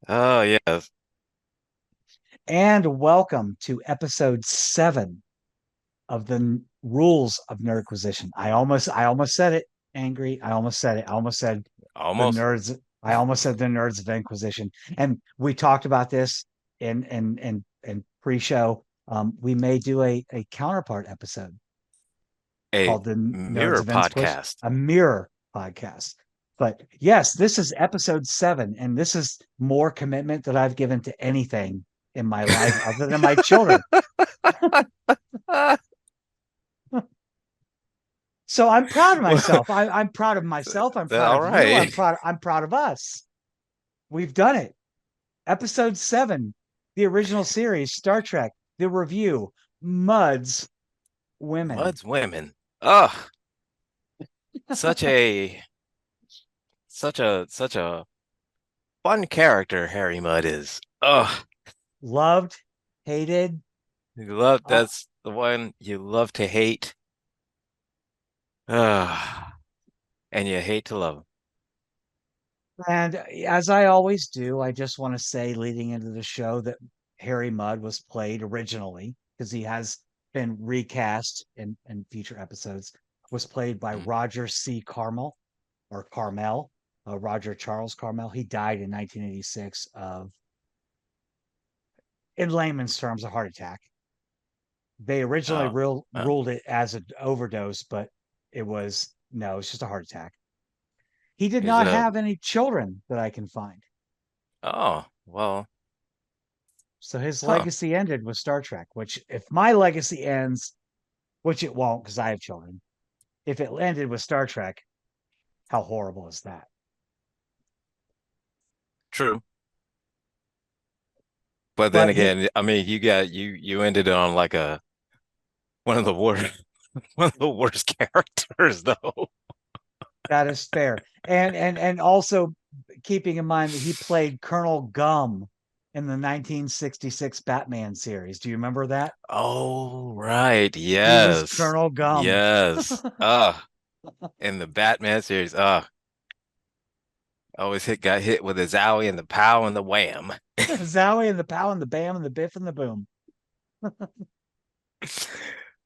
Oh, yes. And welcome to episode 7 of the rules of Nerdquisition. I almost said it, angry. I almost said it. I almost said the Almost. nerds. I almost said the nerds of Inquisition. And we talked about this in pre-show. We may do a counterpart episode A called the Nerds mirror of Inquisition, podcast. a mirror podcast. But yes, this is episode 7, and this is more commitment that I've given to anything in my life other than my children. So I'm proud of Well, myself. I'm proud of myself. I'm proud all of you. right. I'm proud of us. We've done it. Episode 7, the original series, Star Trek, the review, Mudd's Women. Mudd's women. Oh, such a such a fun character Harry Mudd is. Oh, Loved, hated. you love Uh, that's the one you love to hate. Ah, and you hate to love. and as I always do, I just want to say leading into the show that Harry Mudd was played originally, because he has been recast in future episodes, was played by Mm. Roger C. Carmel or Carmel, Roger Charles Carmel. He died in 1986 of, in layman's terms, a heart attack. They originally Oh, oh, ruled it as an overdose, but it was no, it's just a heart attack. He did is not it? have any children that I can find. Oh, well, So his huh. legacy ended with Star Trek, which if my legacy ends, which it won't because I have children, if it ended with Star Trek, how horrible is that? True. But then But he, again, I mean, you ended on like a one of the worst one of the worst characters though. that is fair. And also keeping in mind that he played Colonel Gum in the 1966 Batman series. Do you remember that? Oh, right. He was Yes. Colonel Gum. Yes. In the Batman series, always got hit with a zowie and the pow and the wham. Zowie and the pow and the bam and the biff and the boom. Yeah,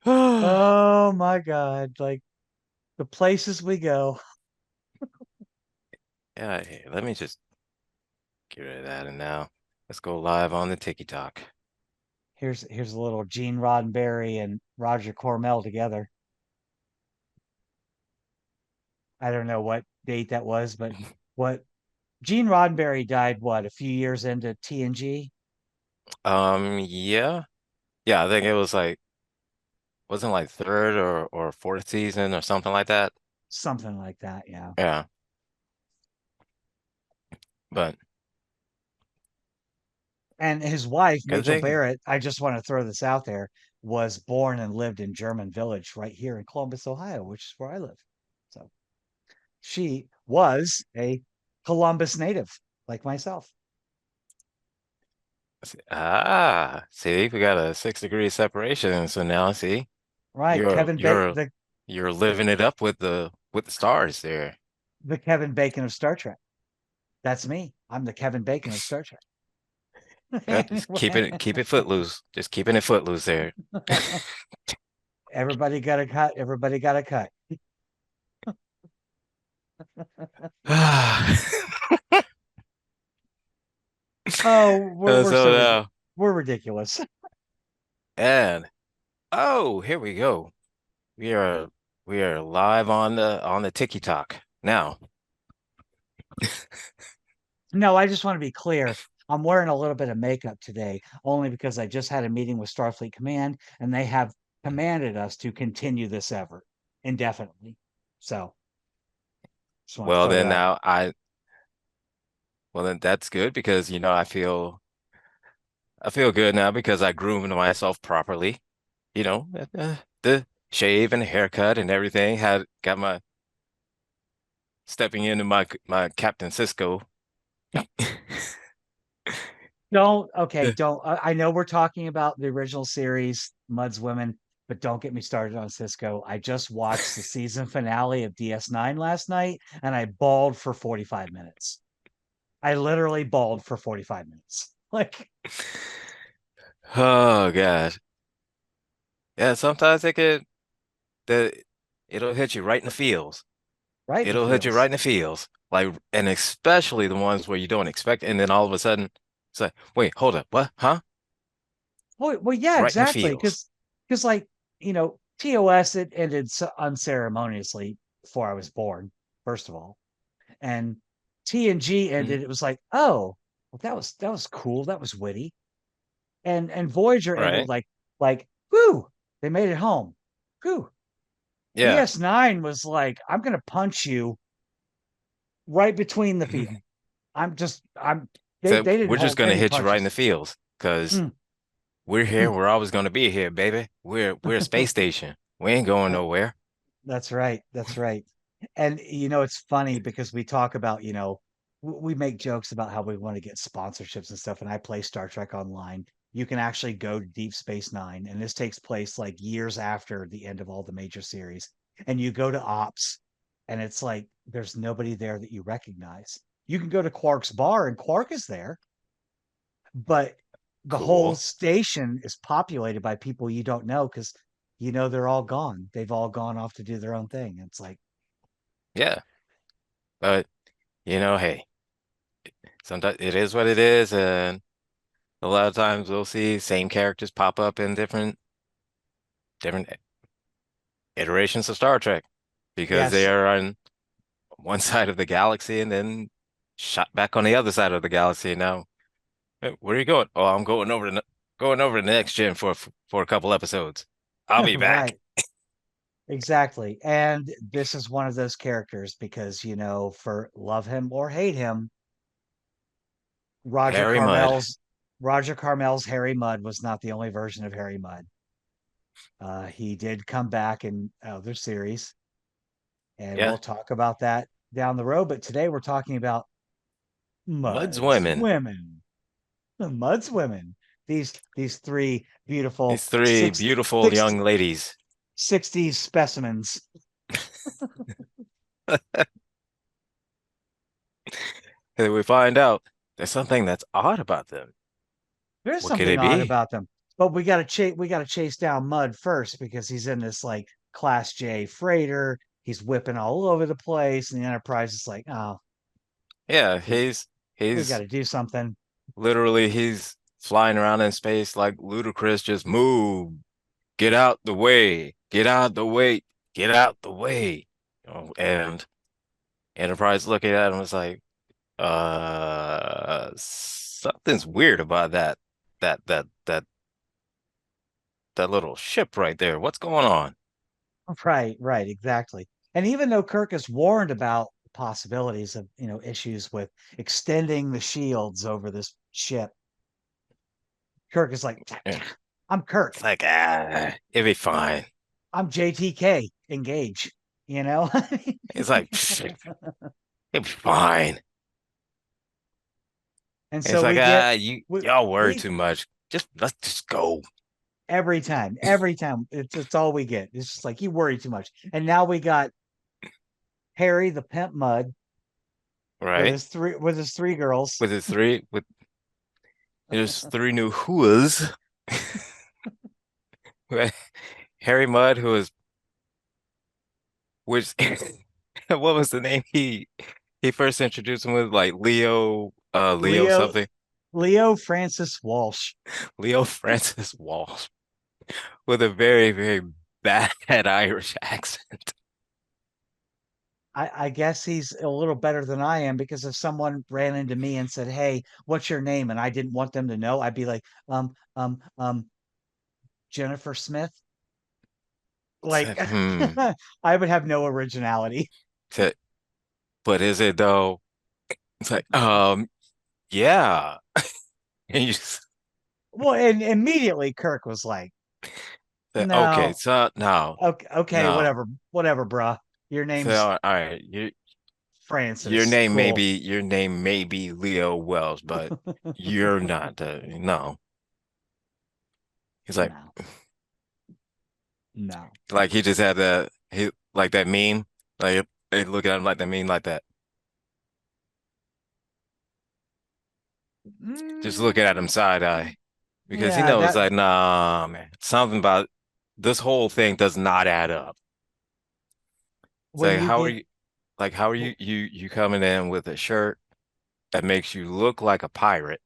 Oh my God. Like the places we go. hey, let me just get rid of that and now let's go live on the TikTok. Here's a little Gene Roddenberry and Roger Cormel together. I don't know what date that was, but what Gene Roddenberry died what, a few years into TNG? Yeah. Yeah, I think it was like wasn't like third or fourth season or something like that. Something like that, yeah. Yeah. But And his wife, good Majel thing. Barrett, I just want to throw this out there, was born and lived in German Village right here in Columbus, Ohio, which is where I live. So she was a Columbus native, like myself. See, we got a 6 degree separation. So now see, Right. you're you're you're living it up with the stars there. The Kevin Bacon of Star Trek. That's me. I'm the Kevin Bacon of Star Trek. Yep, just Anyway, keep it footloose. Just keeping it footloose there. everybody got a cut. Everybody got a cut. Oh, we're So so now, we're ridiculous. and oh, here we go. We are we are live on the TikTok now. No, I just want to be clear. I'm wearing a little bit of makeup today, only because I just had a meeting with Starfleet Command, and they have commanded us to continue this effort indefinitely. So, just want to Well throw then that. now I well then that's good because I feel good now because I groomed myself properly. The shave and haircut and everything had got my stepping into my Captain Cisco. Don't okay. Don't. I know we're talking about the original series, Mud's Women, but don't get me started on Cisco. I just watched the season finale of DS9 last night, and I bawled for 45 minutes. I literally bawled for 45 minutes. Like Oh gosh. Yeah, sometimes the it'll hit you right in the feels. right in the It'll hit you right feels. in the feels. Like, and especially the ones where you don't expect, and then all of a sudden it's like, wait, hold up, what? Huh? Well, yeah, Right in the exactly. feels. Because like, TOS it ended unceremoniously before I was born, first of all. And TNG Mhm. ended, it was like, oh, well, that was cool. That was witty. And Voyager ended Right? like, whoo, they made it home. Whew. Yeah. DS9 was like, I'm gonna punch you right between the field. I'm So they didn't we're just hold gonna any hit you right in the punches. feels because Mm, we're here. mm. We're always gonna be here, baby. We're a space station. We ain't going Uh, nowhere. That's right. That's right. And it's funny because we talk about, we make jokes about how we want to get sponsorships and stuff. And I play Star Trek Online. You can actually go to Deep Space Nine, and this takes place like years after the end of all the major series. And you go to Ops, and it's like there's nobody there that you recognize. You can go to Quark's bar, and Quark is there, but the whole Cool. station is populated by people you don't know because they're all gone. They've all gone off to do their own thing. It's like, Yeah. But hey, sometimes it is what it is, and a lot of times we'll see same characters pop up in different iterations of Star Trek because they yes, are on one side of the galaxy and then shot back on the other side of the galaxy. Now, hey, where are you going? Oh, I'm going over to the next gen for a couple episodes. I'll be back. right, exactly. And this is one of those characters because for love him or hate him, Roger Harry Mudd. Carmel's Roger Carmel's Harry Mudd was not the only version of Harry Mudd. He did come back in other series, and Yeah, we'll talk about that down the road. But today we're talking about Mudd's Mudd's women. women. Mudd's women. These three beautiful These three beautiful young ladies. 60s specimens. And we find out there's something that's odd about them. There's What could something it odd be? about them, but we got to chase down Mudd first because he's in this like Class J freighter. He's whipping all over the place, and the Enterprise is like, oh, Yeah, we we got he's to do something. literally he's flying around in space like ludicrous, just move, get out the way, get out the way, get out the way. And Enterprise looking at him was like, something's weird about that that that that little ship right there. What's going on? Right, right, exactly. And even though Kirk is warned about the possibilities of issues with extending the shields over this ship, Kirk is like, Yeah. I'm Kirk. It's like, it'll be fine. I'm JTK. Engage. You know. It's like, pfft, it'll be fine. And It's so like, we get we y'all worry we too much. Let's just go. every time it's all we get. It's just like you worry too much. And now we got Harry the pimp Mudd Right? with his three girls. With the three, with there's three new whoas. Harry Mudd, who is which what was the name he first introduced him with? Like Leo Leo something. Leo Francis Walsh. Leo Francis Walsh with a very, very bad Irish accent. I guess he's a little better than I am because if someone ran into me and said, "Hey, what's your name?" and I didn't want them to know, I'd be like, Jennifer Smith. Like Said, hmm. I would have no originality. Said, but is it though? It's like, yeah. And you just Well, and immediately Kirk was like, said, okay, "No, so no, okay, no. whatever, bruh. Your So name's all right, Francis. Cool." your name may be Leo Wells, but you're not. No. He's No, no. like he just had that he like that meme. Like they look at him like that meme like that. just looking at him Mm, side eye because he yeah, knows that like, nah, man, something about this whole thing does not add up. It's when like, you how are get you, like, how are you coming in with a shirt that makes you look like a pirate,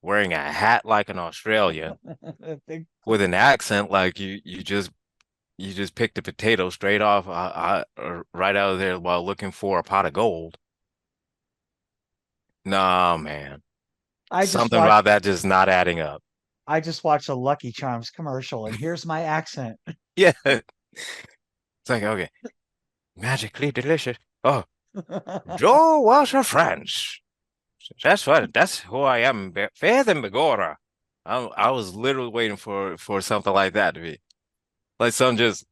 wearing a hat like an Australian, They- with an accent like you just picked a potato straight off right out of there while looking for a pot of gold. Nah, man, I just something watched about that just not adding up. I just watched a Lucky Charms commercial, and here's my accent. Yeah, it's like okay, magically delicious. Oh, Joe was a French. That's who I am. Fair than Begora. I was literally waiting for something like that to be like some just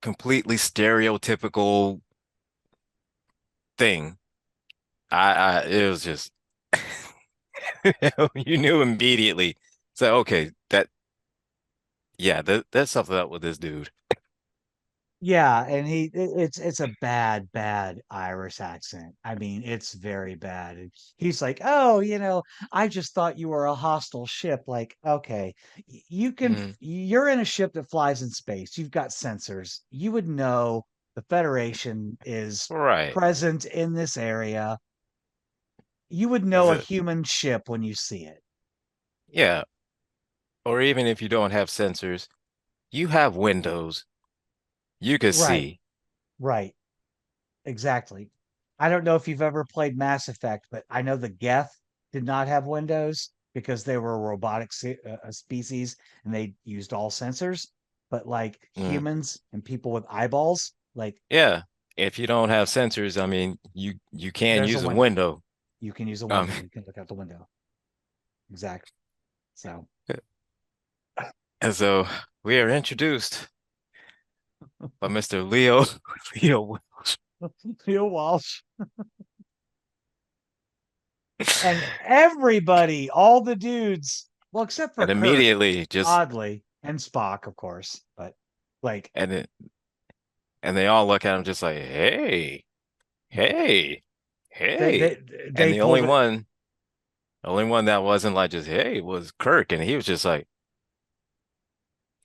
completely stereotypical thing. It was just you knew immediately. So okay, that's something up with this dude. Yeah, and it's a bad Irish accent. I mean, it's very bad. And he's like, "Oh, I just thought you were a hostile ship." Like, okay, Mm, you're in a ship that flies in space. You've got sensors. You would know the Federation is right. present in this area. You would That's know a it. human ship when you see it. Yeah. Or even if you don't have sensors, you have windows. You could Right, see. right. Exactly. I don't know if you've ever played Mass Effect, but I know the Geth did not have windows because they were a a species and they used all sensors. But like Mm, humans and people with eyeballs, like yeah. If you don't have sensors, I mean, you can there's a use a window. window. You can use a Um, window. You can look out the window. Exactly. So and so we are introduced by Mr. Leo Leo Neil Walsh and everybody, all the dudes, well, except for and Kirk, immediately just oddly, and Spock, of course. But like and it, and they all look at him just like, hey, hey, they hey. they And they pulled it. the only one that wasn't like just hey was Kirk, and he was just like,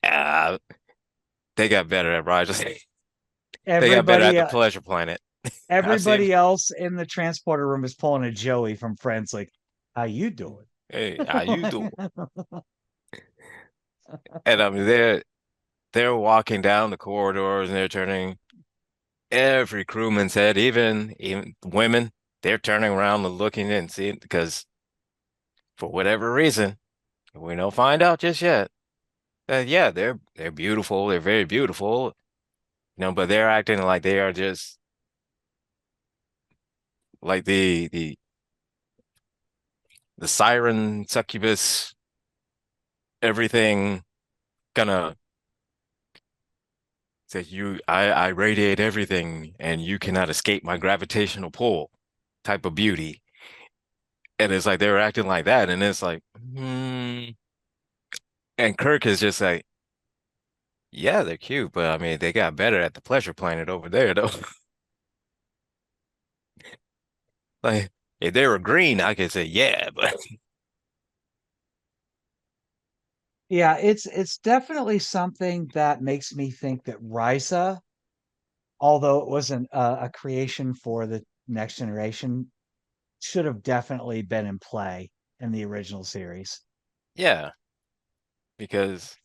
ah, they got better at Rogers. They got better at Everybody the Pleasure Planet. I see him. everybody else in the transporter room is pulling a Joey from Friends, like, how you doing? Hey, how you doing? And I mean, they're walking down the corridors and they're turning every crewman's head, even women. They're turning around and looking and seeing because for whatever reason, we don't find out just yet. Yeah, they're beautiful. They're very beautiful, but they're acting like they are just like the siren succubus, everything gonna say I radiate everything and you cannot escape my gravitational pull type of beauty. And it's like they were acting like that, and it's like, and Kirk is just like, yeah, they're cute, but I mean, they got better at the Pleasure Planet over there, though. Like, if they were green, I could say, yeah, but Yeah, it's definitely something that makes me think that Risa, although it wasn't a creation for the next generation, should have definitely been in play in the original series. yeah, because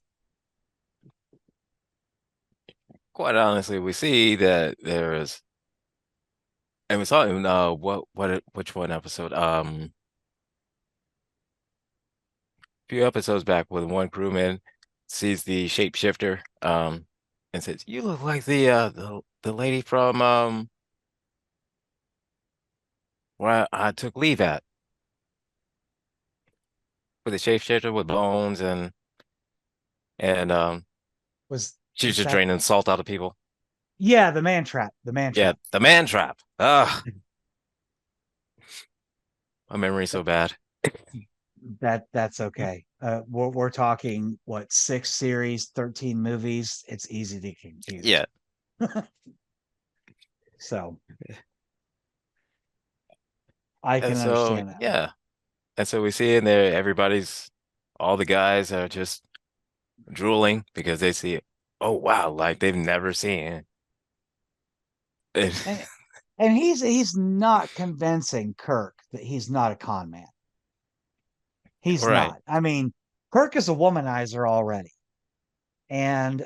quite honestly, we see that there's, and we saw in which one episode? A few episodes back, when one crewman sees the shapeshifter, and says, "You look like the lady from where I took leave at." With a shapeshifter with bones and she's Was just that draining salt out of people. yeah, the man trap, the man Yeah, trap. the man trap. Ugh, my memory's so bad. That's okay. We're talking what, 6 series, 13 movies. It's easy to get confused. Yeah. So I And can so understand that. yeah. And so we see in there, all the guys are just drooling because they see, oh wow, like they've never seen it. And and he's not convincing Kirk that he's not a con man. He's Right. not. I mean, Kirk is a womanizer already. And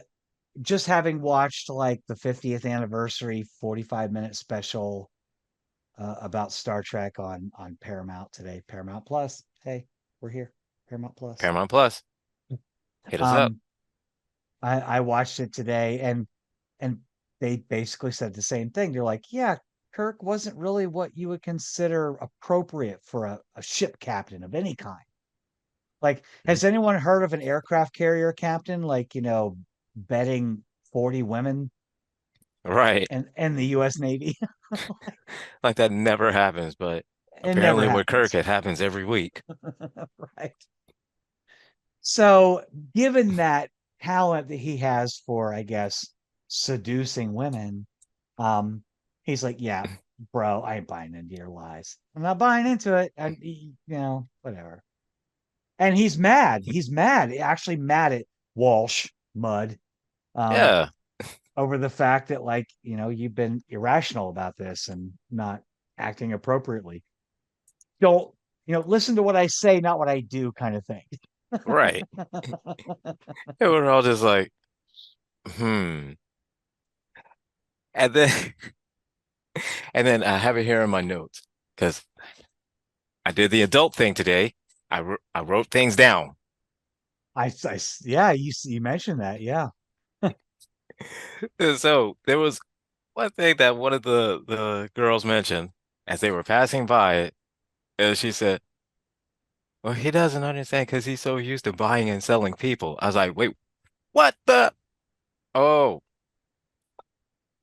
just having watched like the 50th anniversary 45-minute special about Star Trek on Paramount today, Paramount Plus. Hey, we're here, Paramount Plus. Paramount Plus, hit us up. Um, I watched it today, and they basically said the same thing. They're like, yeah, Kirk wasn't really what you would consider appropriate for a ship captain of any kind. Like, Mhm. has anyone heard of an aircraft carrier captain, like, betting 40 women Right. and the US Navy? Like that never happens, but It never apparently with Kirk, happens. it happens every week. Right. So, given that talent that he has for, I guess, seducing women, um, he's like, yeah, bro, I ain't buying into your lies. I'm not buying into it. And, whatever. And he's mad. He's mad, actually mad at Walsh, Mudd, um, Yeah, over the fact that, like, you've been irrational about this and not acting appropriately. Don't, listen to what I say, not what I do, kind of thing. right. And we're all just like, hmm. And then and then I have it here in my notes because I did the adult thing today. I wrote things down. Yeah, you mentioned that. Yeah. And so there was one thing that one of the girls mentioned as they were passing by it, and she said, "Well, he doesn't understand because he's so used to buying and selling people." I was like, "Wait, what the? Oh."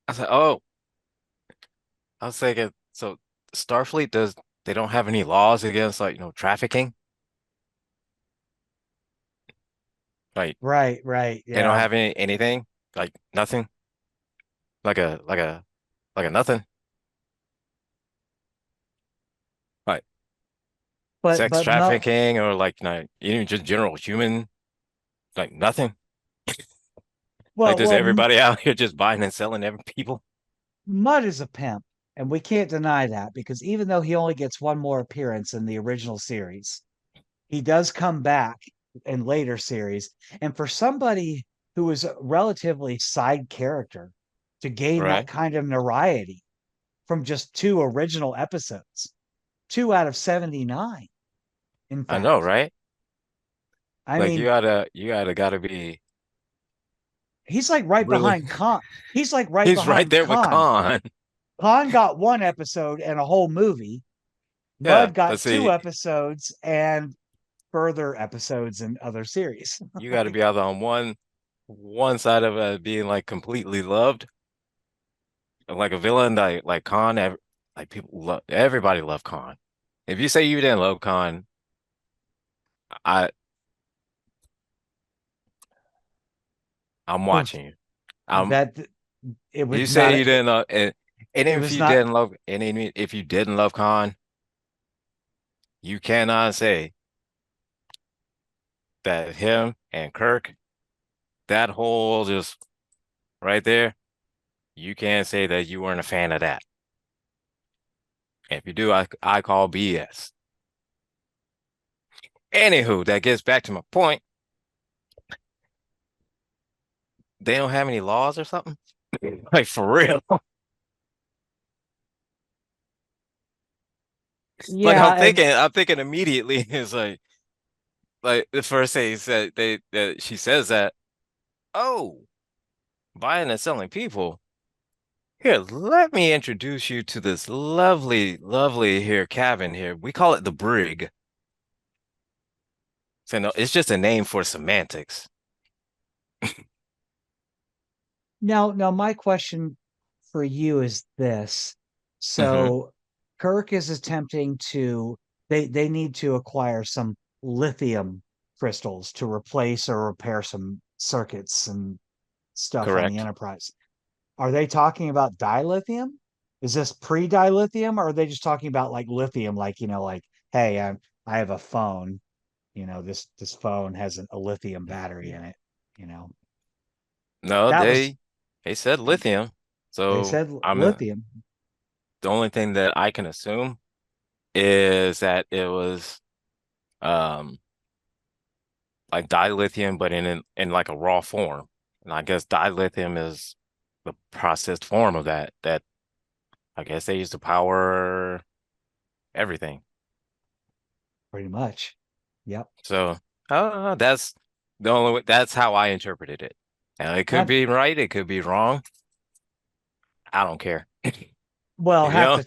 I said, "Oh." I was thinking, so Starfleet does they don't have any laws against like, trafficking? Like Right, right. they don't Yeah. have anything? Like nothing? Like a nothing? Like But sex but Mo trafficking or like even just general human like nothing? Like well, does well, everybody out here just buying and selling every people? Mudd is a pimp, and we can't deny that because even though he only gets one more appearance in the original series, he does come back in later series. And for somebody who is a relatively side character to gain that Right? kind of notoriety from just two original episodes, two out of 79, in I know, fact. right? I Like mean, gotta be he's like right really behind Khan. He's like right he's right behind there with Khan. Khan. Khan got one episode and a whole movie. Yeah, Mudd but got two see, episodes and further episodes in other series. you gotta be either on one side of being like completely loved, like a villain like Khan, like people love everybody love Khan. If you say you didn't love Khan, I I'm watching you. Um, That it you was not say you didn't love, and it if was you not didn't love, and even if you didn't love Khan, you cannot say that him and Kirk, that whole just right there, you can't say that you weren't a fan of that. If you do, I call BS. Anywho, that gets back to my point. They don't have any laws or something? Like for real. Like yeah, and I'm thinking immediately is like the first thing he said that she says that, oh, buying and selling people. Here, let me introduce you to this lovely, lovely here cabin here. We call it the brig. So no, it's just a name for semantics. now my question for you is this. Hmm. So Kirk is attempting to they need to acquire some lithium crystals to replace or repair some circuits and stuff on the Correct. Enterprise. Are they talking about dilithium? Is this pre-dilithium, or are they just talking about like lithium, like, like, hey, I have a phone, this phone has a lithium battery in it, you know. No, That was they said lithium. they So said I'm lithium. the only thing that I can assume is that it was um like dilithium, but in like a raw form. And I guess dilithium is the processed form of that I guess they use to power everything. Pretty much. Yep. So that's the only way, that's how I interpreted it. And it could That be right, it could be wrong. I don't care. well, You know?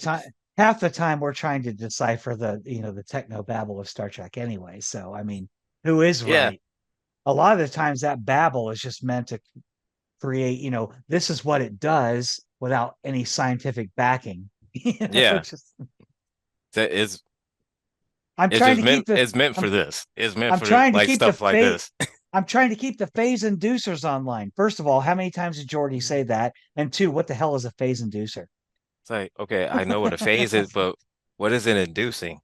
half the time we're trying to decipher the techno babble of Star Trek anyway. So I mean, who is Yeah, right? A lot of the times that babble is just meant to create, this is what it does without any scientific backing. yeah. Just That I'm it's trying just to keep the it's meant I'm for this. It's meant I'm for trying to like keep the stuff like phase this. I'm trying to keep the phase inducers online. First of all, how many times did Jordy say that? And two, what the hell is a phase inducer? It's like, okay, I know what a phase is, but what is it inducing?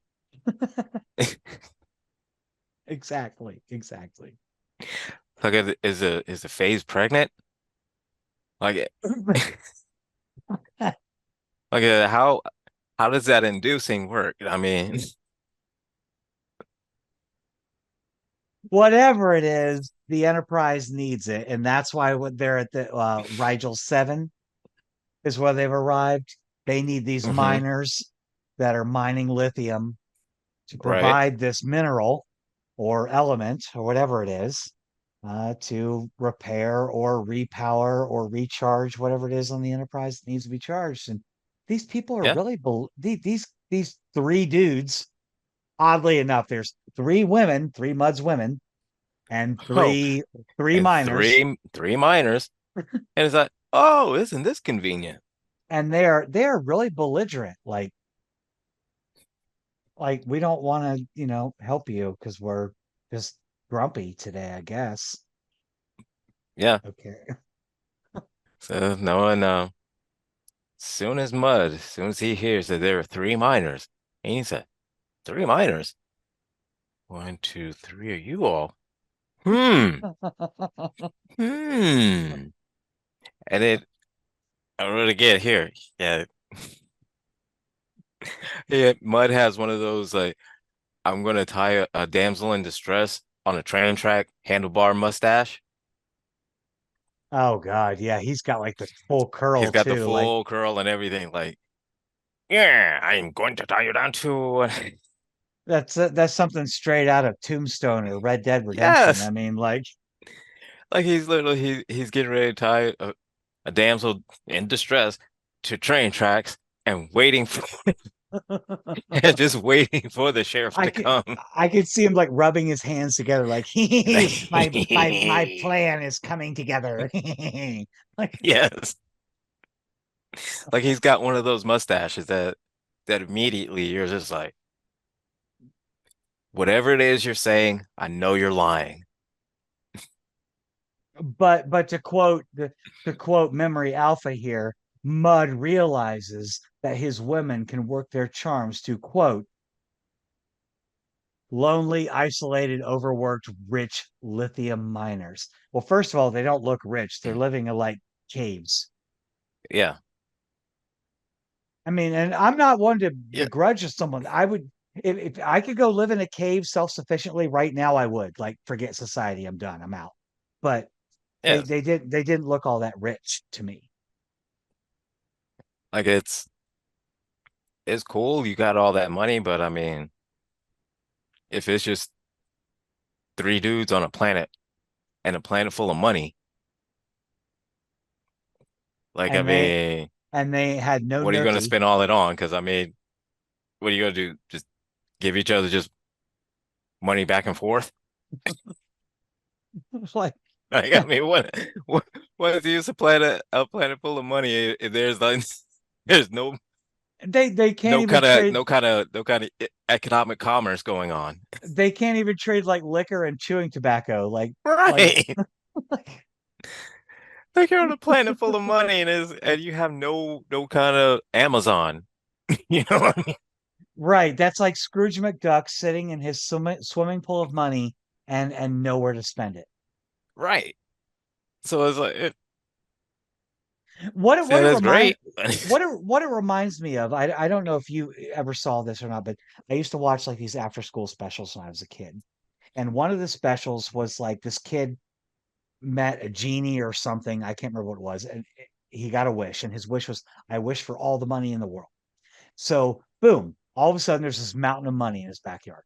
Exactly, exactly. Like, is a phase pregnant? Like, like how does that inducing work? I mean, Whatever it is, the Enterprise needs it, and that's why when they're at the Rigel 7 is where they've arrived. They need these hmm miners that are mining lithium to right? provide this mineral or element or whatever it is to repair or repower or recharge whatever it is on the Enterprise that needs to be charged. And these people are Yeah. really these three dudes. Oddly enough, there's three women, three Mudd's women, and Oh, three and miners, three minors, and it's like, oh, isn't this convenient? and they're really belligerent. Like we don't want to help you because we're just grumpy today, I guess. Yeah. Okay. So no one, soon as Mud, as soon as he hears that there are three minors, and he said, three minors? One, two, three, are you all? Hmm. Hmm. And it, I really get here. Yeah. Yeah. Mud has one of those, like, I'm going to tie a damsel in distress on a train track handlebar mustache. Oh God, yeah, he's got like the full He's curl got the too. Like full curl and everything. Like, yeah, I'm going to tie you down to. that's something straight out of Tombstone or Red Dead Redemption. I Yes. mean, like Like he's literally he's getting ready to tie a damsel in distress to train tracks and waiting for and just waiting for the sheriff I to could come. I could see him like rubbing his hands together, like my plan is coming together. Like Yes. Like he's got one of those mustaches that immediately you're just like, whatever it is you're saying, I know you're lying. but to quote Memory Alpha here, Mudd realizes that his women can work their charms to quote lonely, isolated, overworked, rich lithium miners. Well, first of all, they don't look rich. They're living in like caves. Yeah. I mean, and I'm not one to Yeah. begrudge someone. I would if I could go live in a cave self-sufficiently right now, I would. Like forget society. I'm done. I'm out. But Yeah. they didn't look all that rich to me. Like it's cool you got all that money, but I mean, if it's just three dudes on a planet and a planet full of money, like I And they mean, and they had no what are you going to nookie. spend all it on? Because I mean, what are you going to do? Just give each other just money back and forth? It's like Like I mean, what is the use of a planet full of money if there's like there's they can't even trade no kind of economic commerce going on? they can't even trade like liquor and chewing tobacco. Like Right. Like you're on a planet full of money and you have no kind of Amazon. You know what I mean? Right. That's like Scrooge McDuck sitting in his swimming pool of money and nowhere to spend it. Right. So it's like, What so it that's remind great. what it reminds me of, I don't know if you ever saw this or not, but I used to watch like these after school specials when I was a kid. And one of the specials was like this kid met a genie or something. I can't remember what it was. And he got a wish, and his wish was, I wish for all the money in the world. So boom, all of a sudden there's this mountain of money in his backyard.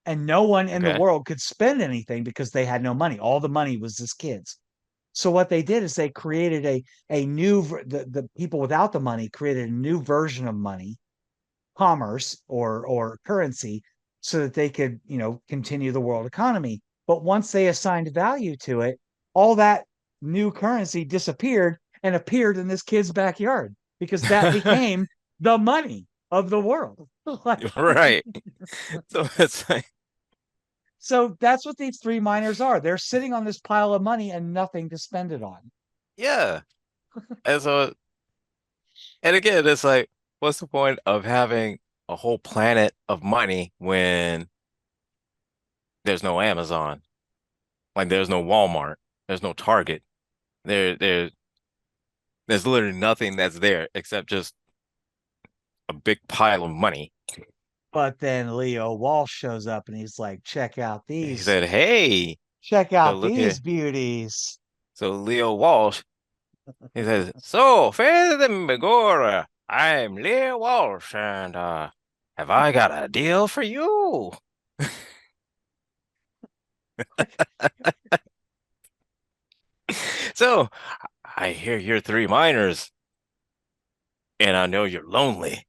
And no one in the Okay. world could spend anything because they had no money. All the money was this kid's. So what they did is they created a new the people without the money created a new version of money, commerce or currency, so that they could, continue the world economy. But once they assigned value to it, all that new currency disappeared and appeared in this kid's backyard because that became the money of the world. Like, Right. So it's like, so that's what these three miners are. They're sitting on this pile of money and nothing to spend it on. yeah. And so, and again, it's like, what's the point of having a whole planet of money when there's no Amazon? Like there's no Walmart, there's no Target. There's literally nothing that's there except just a big pile of money. But then Leo Walsh shows up and he's like, He said, check so out look these at, beauties. so Leo Walsh, he says, so fair than Begora, I'm Leo Walsh, and have I got a deal for you? So I hear you're three miners, and I know you're lonely.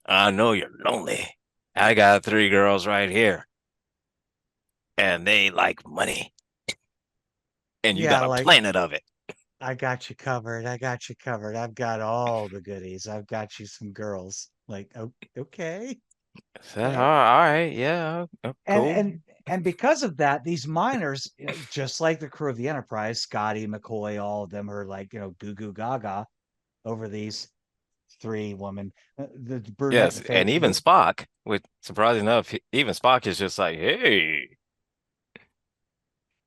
I know you're lonely. I got three girls right here, and they like money, and you Yeah, got a like, planet of it. I got you covered. I got you covered. I've got all the goodies. I've got you some girls. Like, oh, okay. So, Okay. all right, yeah, And cool. and and because of that, these miners, just like the crew of the Enterprise, Scotty, McCoy, all of them are like, goo goo gaga over these three women. The brunette, Yes, and even Spock, with surprising enough, even Spock is just like, hey.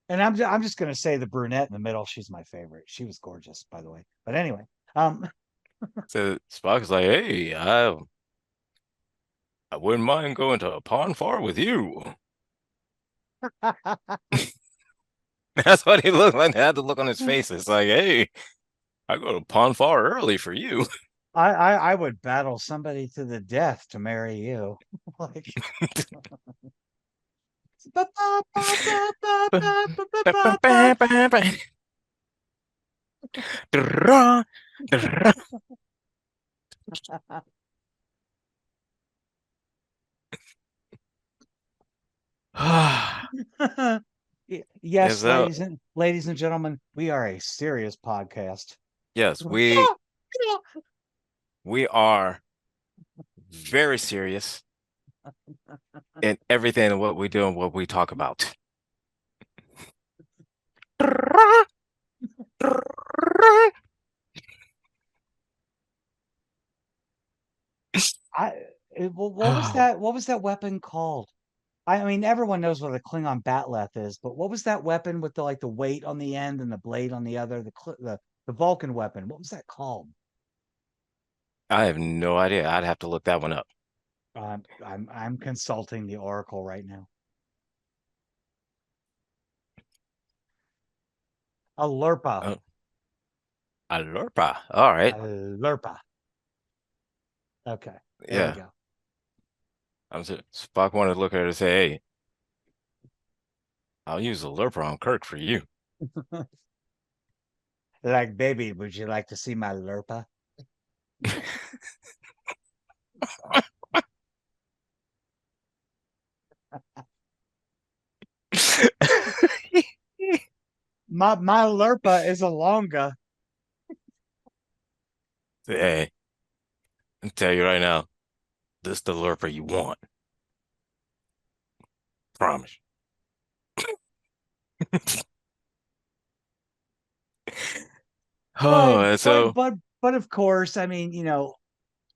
and I'm just gonna say the brunette in the middle, she's my favorite. She was gorgeous, by the way. But anyway, um, So Spock is like, hey, I wouldn't mind going to a pond far with you. That's what he looked like. They had the look on his face. It's like, hey, I go to pond far early for you. I would battle somebody to the death to marry you. Like, Yes, yes, ladies and gentlemen, we are a serious podcast. yes, we are very serious in everything and what we do and what we talk about. I what was that? What was that weapon called? I mean, everyone knows what a Klingon batleth is, but what was that weapon with the like the weight on the end and the blade on the other, the Vulcan weapon? What was that called? I have no idea. I'd have to look that one up. I'm consulting the Oracle right now. A Lurpa. Oh, Alorpa. All A right. Lurpa. Okay, there we Yeah. go. Spock wanted to look at her and say, hey, I'll use the lurper on Kirk for you. Like, baby, would you like to see my Lurpa? My Lurpa is a Longa. Hey, I'll tell you right now, this is the lurper you want. Promise. Oh, But and but so but but of course, I mean,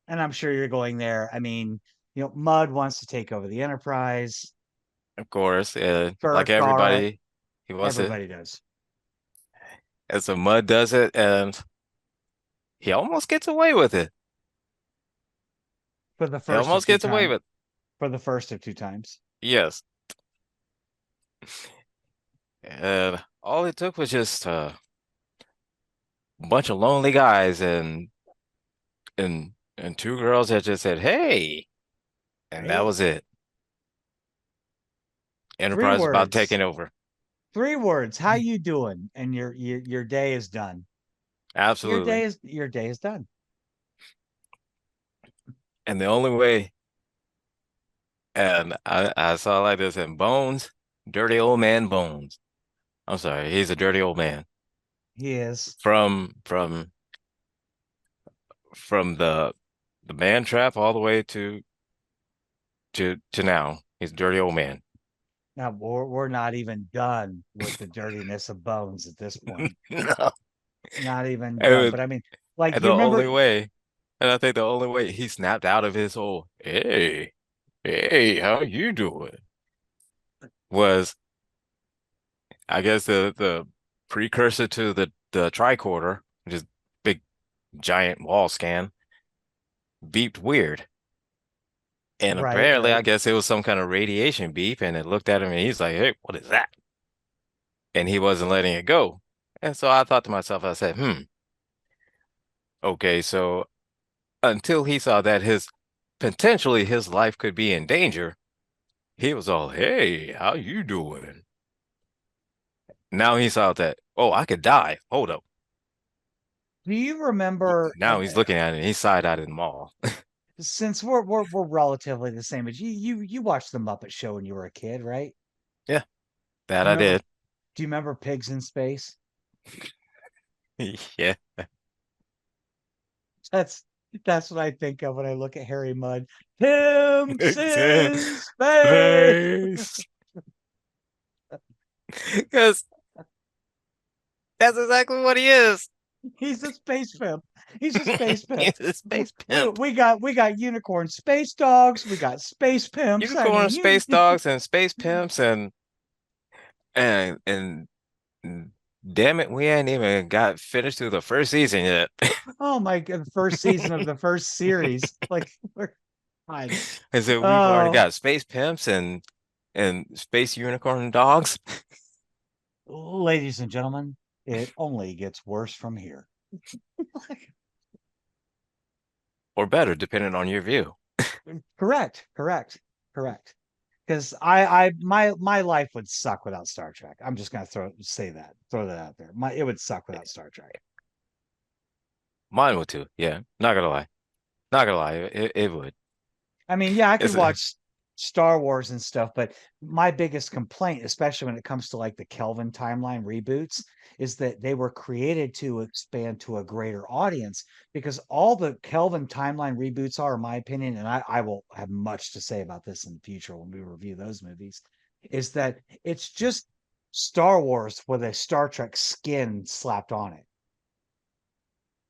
And I'm sure you're going there. I mean, Mudd wants to take over the Enterprise. Of course, like Kirk, Gara, everybody, he wants it. everybody does And so Mud does it, and he almost gets away with it. for the He first of almost two gets away times. with For the first of two times. yes. And all it took was just a bunch of lonely guys and two girls that just said, "Hey," and that Hey, was it. three Enterprise is about words. taking over. 3 words. How you doing? And your day is done. Absolutely. Your day is done. And the only way, and I saw like this in Bones, dirty old man Bones. I'm sorry, he's a dirty old man. He is. From from from the man trap all the way to now. He's a dirty old man. Now we're not even done with the dirtiness of Bones at this point. No. Not even done. And, But I mean, like and you the remember only way, and I think the only way he snapped out of his whole, hey, how you doing? Was I guess the precursor to the tricorder, which is big giant wall scan, beeped weird. And right, apparently, I right. guess it was some kind of radiation beep, and it looked at him and he's like, "Hey, what is that?" And he wasn't letting it go. And so I thought to myself, I said, okay, so until he saw that his potentially his life could be in danger, he was all, "Hey, how you doing?" Now he saw that, oh, I could die. Hold up. Do you remember Now he's looking at it and he's side-eyed in the mall. since we're relatively the same age, you watched the Muppet Show when you were a kid, right? Yeah, that Do you I remember did. do you remember Pigs in Space? Yeah. That's that's what I think of when I look at Harry Mudd. Pimps It's in space. face. Because that's exactly what he is. He's a space pimp. He's a space pimp. He's a space pimp. We got unicorn space dogs. We got space pimps. I Unicorn mean, you. space dogs and space pimps and damn it, we ain't even got finished through the first season yet. Oh my god! First season of the first series. Like, God. And so we've already Oh, got space pimps and space unicorn dogs, ladies and gentlemen, it only gets worse from here. or better, depending on your view. Correct, correct, correct. Because my life would suck without Star Trek. I'm just gonna throw that out there. It would suck without Star Trek. Mine would too. Yeah, not gonna lie. Not gonna lie. It would. I mean, yeah, I could It's watch Star Wars and stuff, but my biggest complaint, especially when it comes to like the Kelvin timeline reboots, is that they were created to expand to a greater audience because all the Kelvin timeline reboots are, in my opinion, and I will have much to say about this in the future when we review those movies, is that it's just Star Wars with a Star Trek skin slapped on it.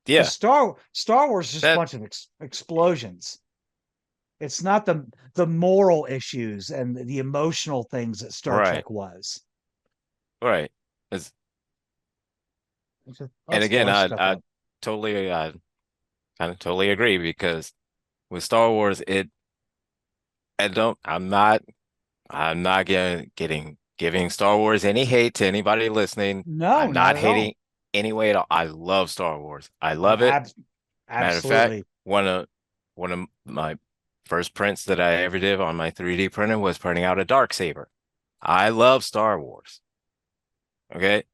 Because yeah. Star Wars is just a That bunch of explosions. It's not the moral issues and the emotional things that Star right, Trek was. right. It's, and Let's again, blow stuff I up. totally kind of totally agree because with Star Wars, I don't I'm not getting giving Star Wars any hate to anybody listening. No, I'm not not at all. hating anyway at all. I love Star Wars. I No, love it. Matter of fact, absolutely. one of my first prints that I ever did on my 3D printer was printing out a dark saber. I love Star Wars. Okay.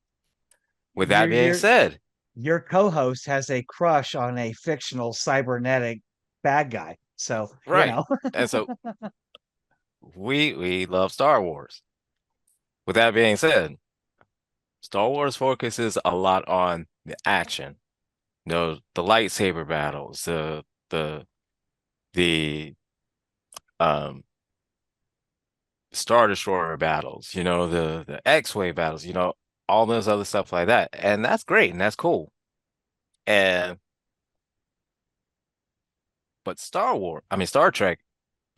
With that Your being your said, your co-host has a crush on a fictional cybernetic bad guy. So, right. And so we love Star Wars. With that being said, Star Wars focuses a lot on the action, the lightsaber battles, the the um Star Destroyer battles, the X-Wing battles, all those other stuff like that. And that's great and that's cool. And But Star Trek,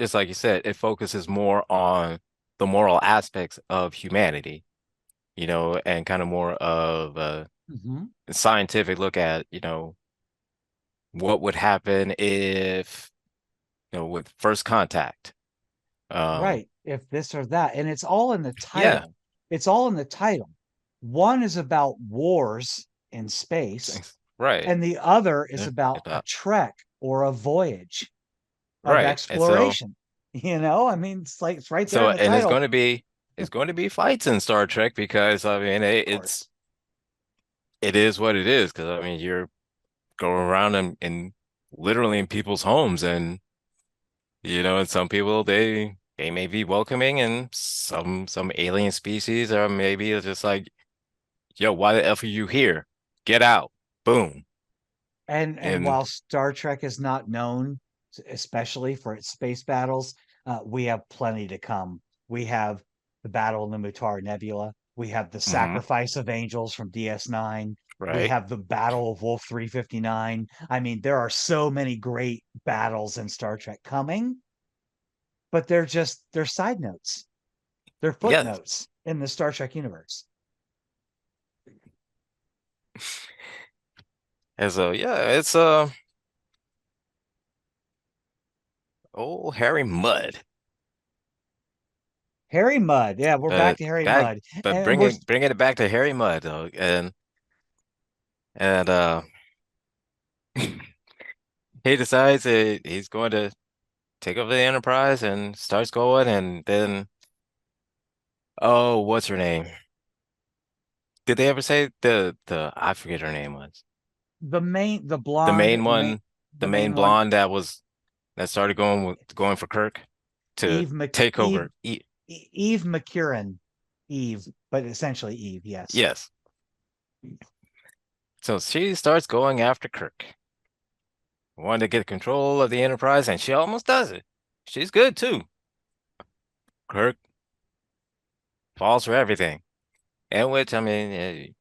just like you said, it focuses more on the moral aspects of humanity, and kind of more of Hmm. a scientific look at, what would happen if, with first contact. Um, Right. If this or that. And it's all in the yeah, title. It's all in the title. One is about wars in space, right. and the other is Yeah, about a about trek or a voyage of right. And so, exploration. I mean, it's right there so, in the and title. it's going to be fights in Star Trek because I mean, Of course. it is what it is. Because I mean, you're going around and literally in people's homes, and and some people they may be welcoming, and some alien species are maybe just like, yo, why the F are you here? Get out. Boom. And And while Star Trek is not known, especially for its space battles, we have plenty to come. We have the Battle of the Mutar Nebula. We have the mhm, Sacrifice of Angels from DS9. We right. have the Battle of Wolf 359. I mean, there are so many great battles in Star Trek coming, but they're side notes. They're Yes. footnotes in the Star Trek universe. And so yeah, it's old Harry Mudd. Harry Mudd. Yeah, we're back But to Harry back Mudd. but And we're bringing it back to Harry Mudd though. And he decides that he's going to take over the Enterprise and starts going, and then, oh, what's her name? Did they ever say the I forget her name was. the The blonde, main one, the the main main one, blonde that started going for Kirk to Eve Mc, take Eve over. Eve McCurran, Eve, but essentially Eve. Yes. Yes. So she starts going after Kirk. Wanted to get control of the Enterprise, and she almost does it. She's good too. Kirk falls for everything. And which, I mean,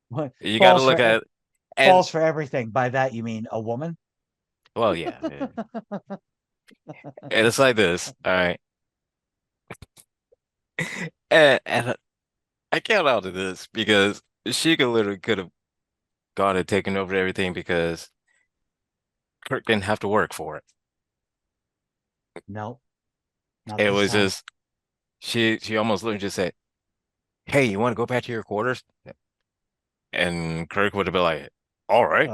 What you got to falls look for at, and falls for everything. By that you mean a woman? well, yeah. And it's like this, all right. And I can't out of this because she could have gone and taken over everything because Kirk didn't have to work for it. No, not It this was time. just she almost literally just said, "Hey, you want to go back to your quarters?" And Kirk would have been like, "All right,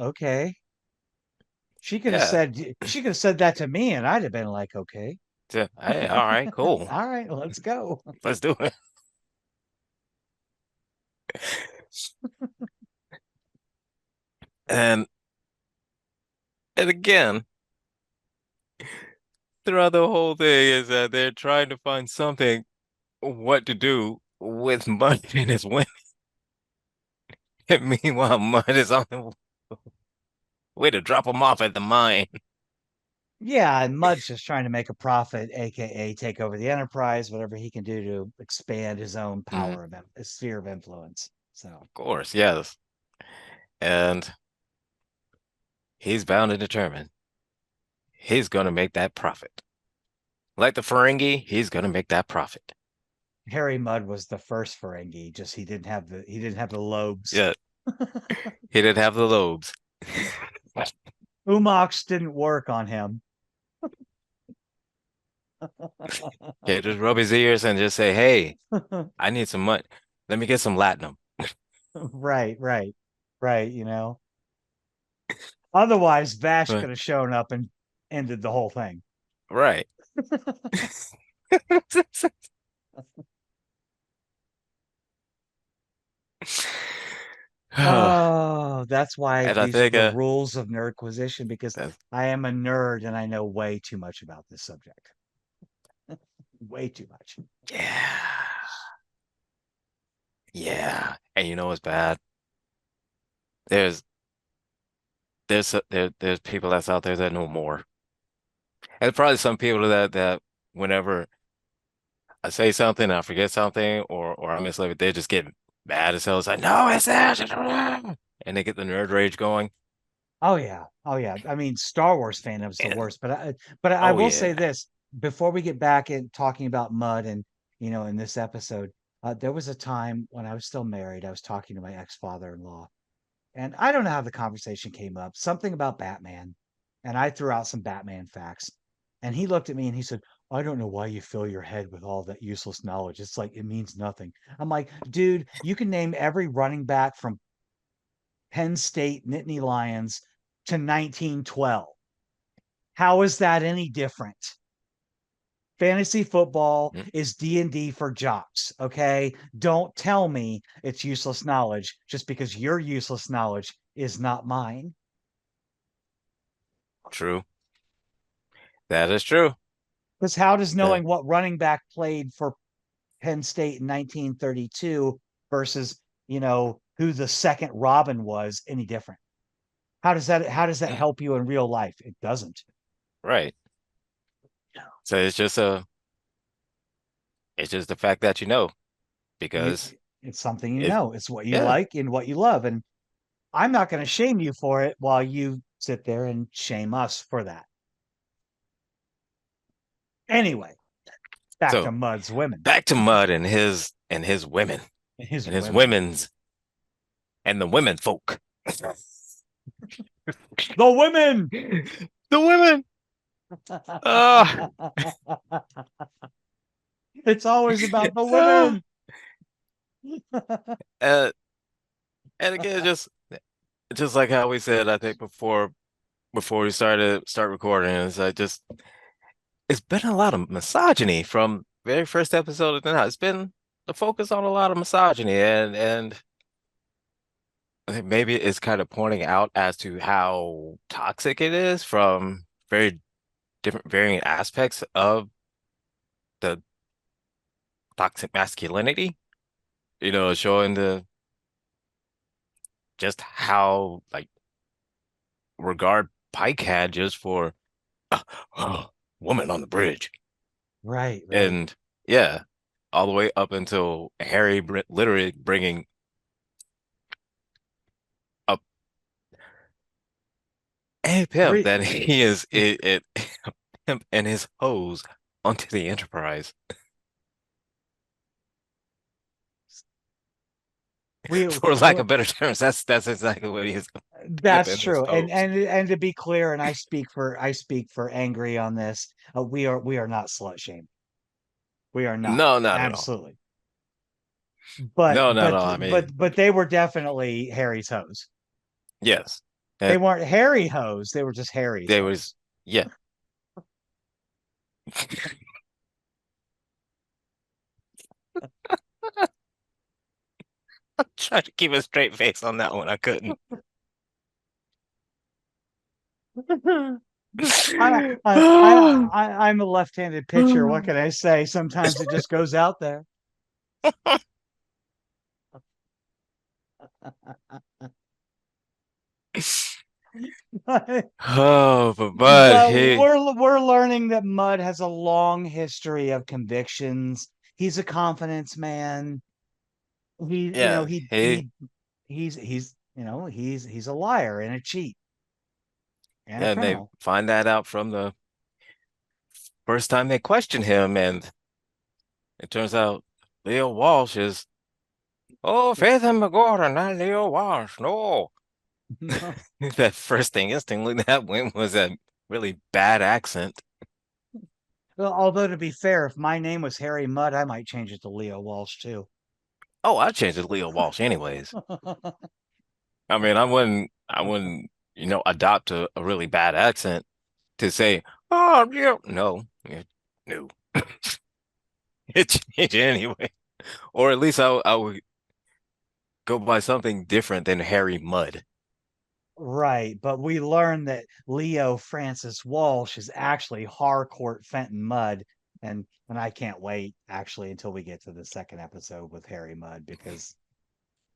Okay. yeah, She could have said that to me, and I'd have been like, okay, yeah, hey, all right, cool, all right, let's go. let's do it." And and again, throughout the whole thing is that they're trying to find something what to do with Mud in his win. And meanwhile, Mud is on the way to drop him off at the mine. Yeah, and Mudd's just trying to make a profit, aka take over the Enterprise, whatever he can do to expand his own Mhm, power of his sphere of influence. So of course, yes. And he's bound and determined. He's gonna make that profit. Like the Ferengi, he's gonna make that profit. Harry Mudd was the first Ferengi, just he didn't have the lobes. Yeah, he didn't have the lobes. Umox didn't work on him. Okay, just rub his ears and just say, "Hey, I need some money. Let me get some latinum." Right, right, right, Otherwise, Vash But could have shown up and ended the whole thing. right. And Oh, that's why I these are think the rules of Nerdquisition, because that's, I am a nerd and I know way too much about this subject. Way too much. yeah. Yeah. And you know what's bad? There's there's people that's out there that know more. And probably some people that whenever I say something, I forget something, or I mislabel it, they just get mad as hell. It's like, no, it's that, and they get the nerd rage going. Oh yeah. Oh yeah. I mean, Star Wars fandom's the And worst, but I oh will say yeah. this before we get back in talking about mud and in this episode, there was a time when I was still married. I was talking to my ex-father-in-law, and I don't know how the conversation came up, something about Batman, and I threw out some Batman facts. And he looked at me and he said, "I don't know why you fill your head with all that useless knowledge. It's like it means nothing." I'm like, "Dude, you can name every running back from Penn State Nittany Lions to 1912. How is that any different? Fantasy football Mm, is D&D for jocks, okay? Don't tell me it's useless knowledge just because your useless knowledge is not mine." true. That is true. Because how does The knowing what running back played for Penn State in 1932 versus, who the second Robin was any different? How does that help you in real life? It doesn't. right. So it's just the fact that you know You because it's something you it know. It's what you yeah. like and what you love. And I'm not going to shame you for it while you sit there and shame us for that. Anyway, back to So Mud's women. back to Mud and his women His and his women. women's and the women folk. The women. The women. Uh, It's always about the uh, women. and, and again, just like how we said, I think before we start recording, is I just it's been a lot of misogyny from very first episode to now. It's been the focus on a lot of misogyny, and I think maybe it's kind of pointing out as to how toxic it is from very different varying aspects of the toxic masculinity. Showing the just how like regard Pike had just for uh, woman on the bridge. Right, right. And yeah, all the way up until Harry literally bringing up a pimp Three. that he is a pimp and his hose onto the Enterprise. We For lack of better terms, that's exactly what he is. Pimp That's and his true. And hose. and to be clear, and I speak for Angry on this. We are not slut shaming. We are not. No, not at all. Absolutely. But No, not at but all. I mean, but they were definitely Harry's hoes. yes. They And weren't Harry hoes. They were just Harry's there was hoes. yeah. Tried to keep a straight face on that one. I couldn't. I'm a left-handed pitcher. What can I say? Sometimes it just goes out there. Oh, but But he, we're learning that Mud has a long history of convictions. He's a confidence man. He, you know, yeah, he he, he he's a liar and a cheat and a yeah, and they criminal. find that out from the first time they question him, and it turns out Leo Walsh is, oh, Faith and McGordon, not Leo Walsh, no. That first thing instantly that went was a really bad accent. Well, although to be fair, if my name was Harry Mudd, I might change it to Leo Walsh too. Oh, I'd change it to Leo Walsh anyways. I mean, adopt a really bad accent to say, oh, yeah, no, yeah, no. It changed anyway. Or at least I would go by something different than Harry Mudd. Right, but we learn that Leo Francis Walsh is actually Harcourt Fenton Mudd, and I can't wait actually until we get to the second episode with Harry Mudd because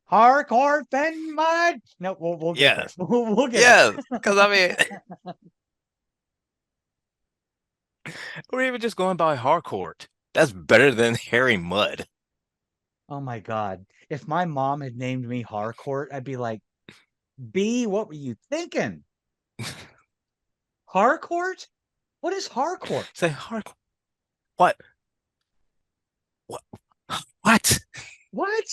Harcourt Fenton Mudd. No, we'll get there. Yes. We'll get there. Yes. Because I mean, or even just going by Harcourt. That's better than Harry Mudd. Oh my God. If my mom had named me Harcourt, I'd be like, B, what were you thinking? Harcourt? What is Harcourt? Say Harcourt. What? What? What? What?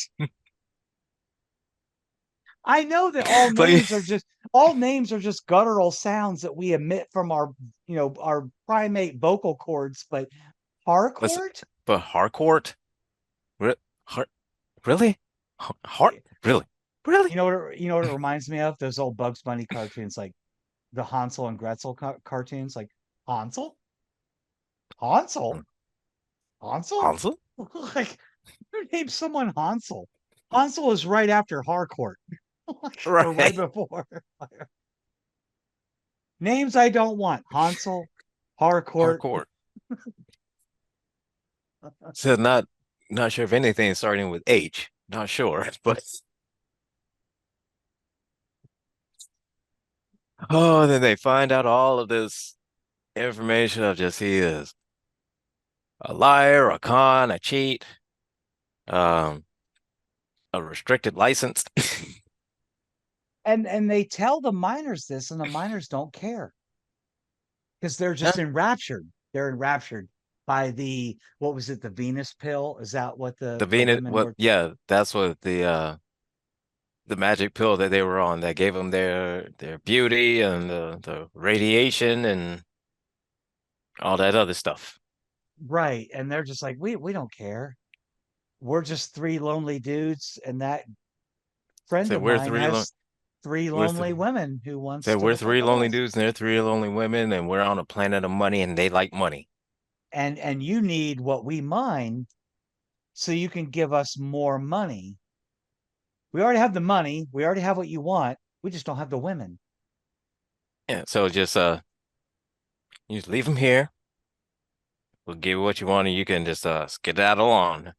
I know that all Like, names are just all names are just guttural sounds that we emit from our, our primate vocal cords, but listen, Harcourt? but Harcourt? Re Har really? Har Y- really? Really? you know what it reminds me of? Those old Bugs Bunny cartoons, like the Hansel and Gretel cartoons, like Hansel, Hansel, Hansel. Hansel? Like, who named someone Hansel? Hansel is right after Harcourt, like, or right Right. before. Names I don't want: Hansel, Harcourt. Harcourt. So not sure if anything is starting with H. Not sure, but oh, then they find out all of this information of just he is a liar, a con, a cheat, um, a restricted license. And they tell the miners this, and the miners don't care because they're Huh? just enraptured. They're enraptured by the, what was it, the Venus pill? Is that what The the Venus, women what? were? Yeah, that's what the magic pill that they were on that gave them their beauty and the radiation and all that other stuff. Right. And they're just like, we don't care. We're just three lonely dudes, and that friend So of we're mine three lo has three we're th lonely women who wants so to we're hook up three with lonely us. dudes and they're three lonely women and we're on a planet of money and they like money. And you need what we mine so you can give us more money. We already have the money. We already have what you want. We just don't have the women. Yeah, so just you just leave them here. We'll give you what you want and you can just skedaddle on.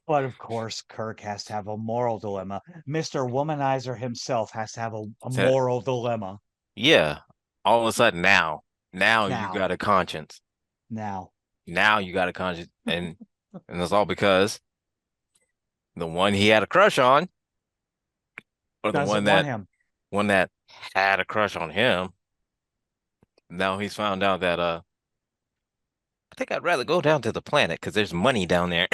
But of course, Kirk has to have a moral dilemma. Mr. Womanizer himself has to have a So moral dilemma. yeah, all of a sudden now you Now, got a conscience. now, Now you got a conscience and it's all because the one he had a crush on, or the doesn't want him. one that had a crush on him. Now he's found out that I think I'd rather go down to the planet because there's money down there.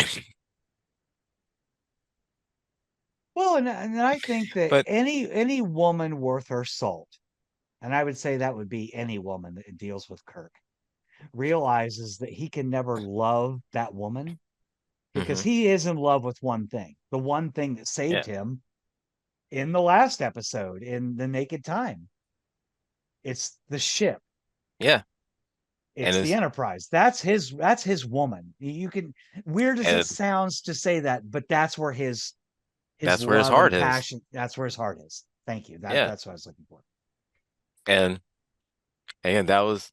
Well, and I think that But any woman worth her salt, and I would say that would be any woman that deals with Kirk, realizes that he can never love that woman because hmm he is in love with one thing, the one thing that saved yeah, him in the last episode, in the Naked Time. It's the ship. yeah, and It's the Enterprise. That's his woman. You can, weird as it and sounds to say that, but that's where his that's where his love heart and is. passion, that's where his heart is. Thank you. Yeah, That's what I was looking for. and and that was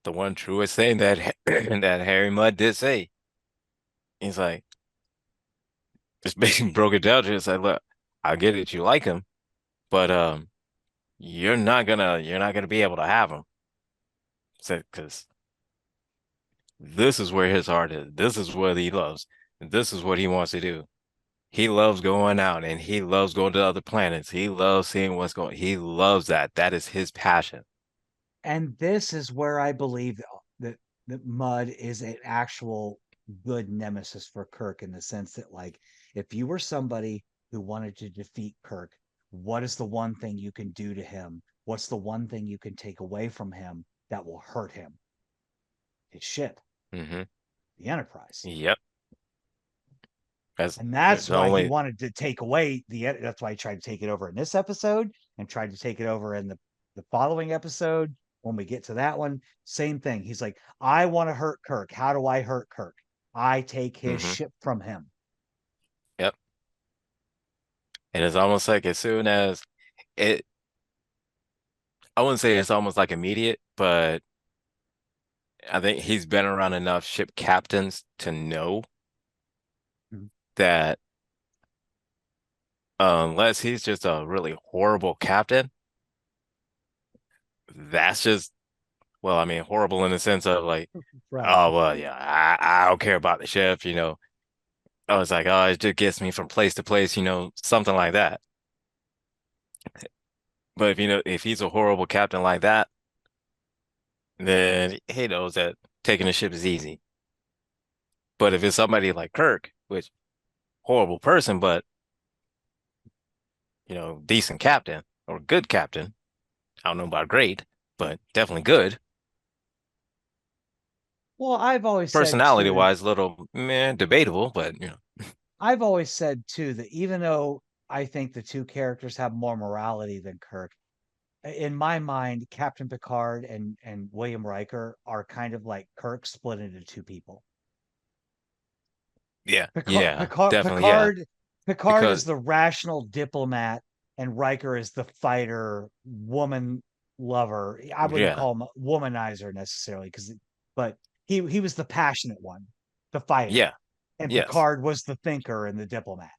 the one truest thing that that Harry Mudd did say. He's like, just basically broke it down to us. Like, look, I get it, you like him, but you're not gonna be able to have him. Said because this is where his heart is. This is what he loves. This is what he wants to do. He loves going out and he loves going to other planets. He loves seeing what's going. He loves that. That is his passion. And this is where I believe that that Mud is an actual good nemesis for Kirk, in the sense that, like, if you were somebody who wanted to defeat Kirk, what is the one thing you can do to him? What's the one thing you can take away from him that will hurt him? His ship, Hmm the Enterprise. Yep. That's And that's the why he only. wanted to take away that's why he tried to take it over in this episode, and tried to take it over in the following episode. When we get to that one, same thing. He's like, I want to hurt Kirk. How do I hurt Kirk? I take his Hmm ship from him. Yep. And it's almost like as soon as it, I wouldn't say it's almost like immediate, but I think he's been around enough ship captains to know Mhm. that unless he's just a really horrible captain, that's just, well, I mean, horrible in the sense of like, Right. oh, well, yeah, I don't care about the ship, you know. I was like, oh, it just gets me from place to place, you know, something like that. But if he's a horrible captain like that, then he knows that taking the ship is easy. But if it's somebody like Kirk, which horrible person, but decent captain or good captain. I don't know about great, but definitely good. Well, I've always said Personality too, wise, a little meh, debatable, but I've always said too that even though I think the two characters have more morality than Kirk, in my mind, Captain Picard and William Riker are kind of like Kirk split into two people. yeah, Picard, yeah, Picard, definitely, yeah. Picard, Picard Because is the rational diplomat, and Riker is the fighter, woman lover. I wouldn't yeah, call him a womanizer necessarily, but he was the passionate one, the fighter, yeah, and yes, Picard was the thinker and the diplomat.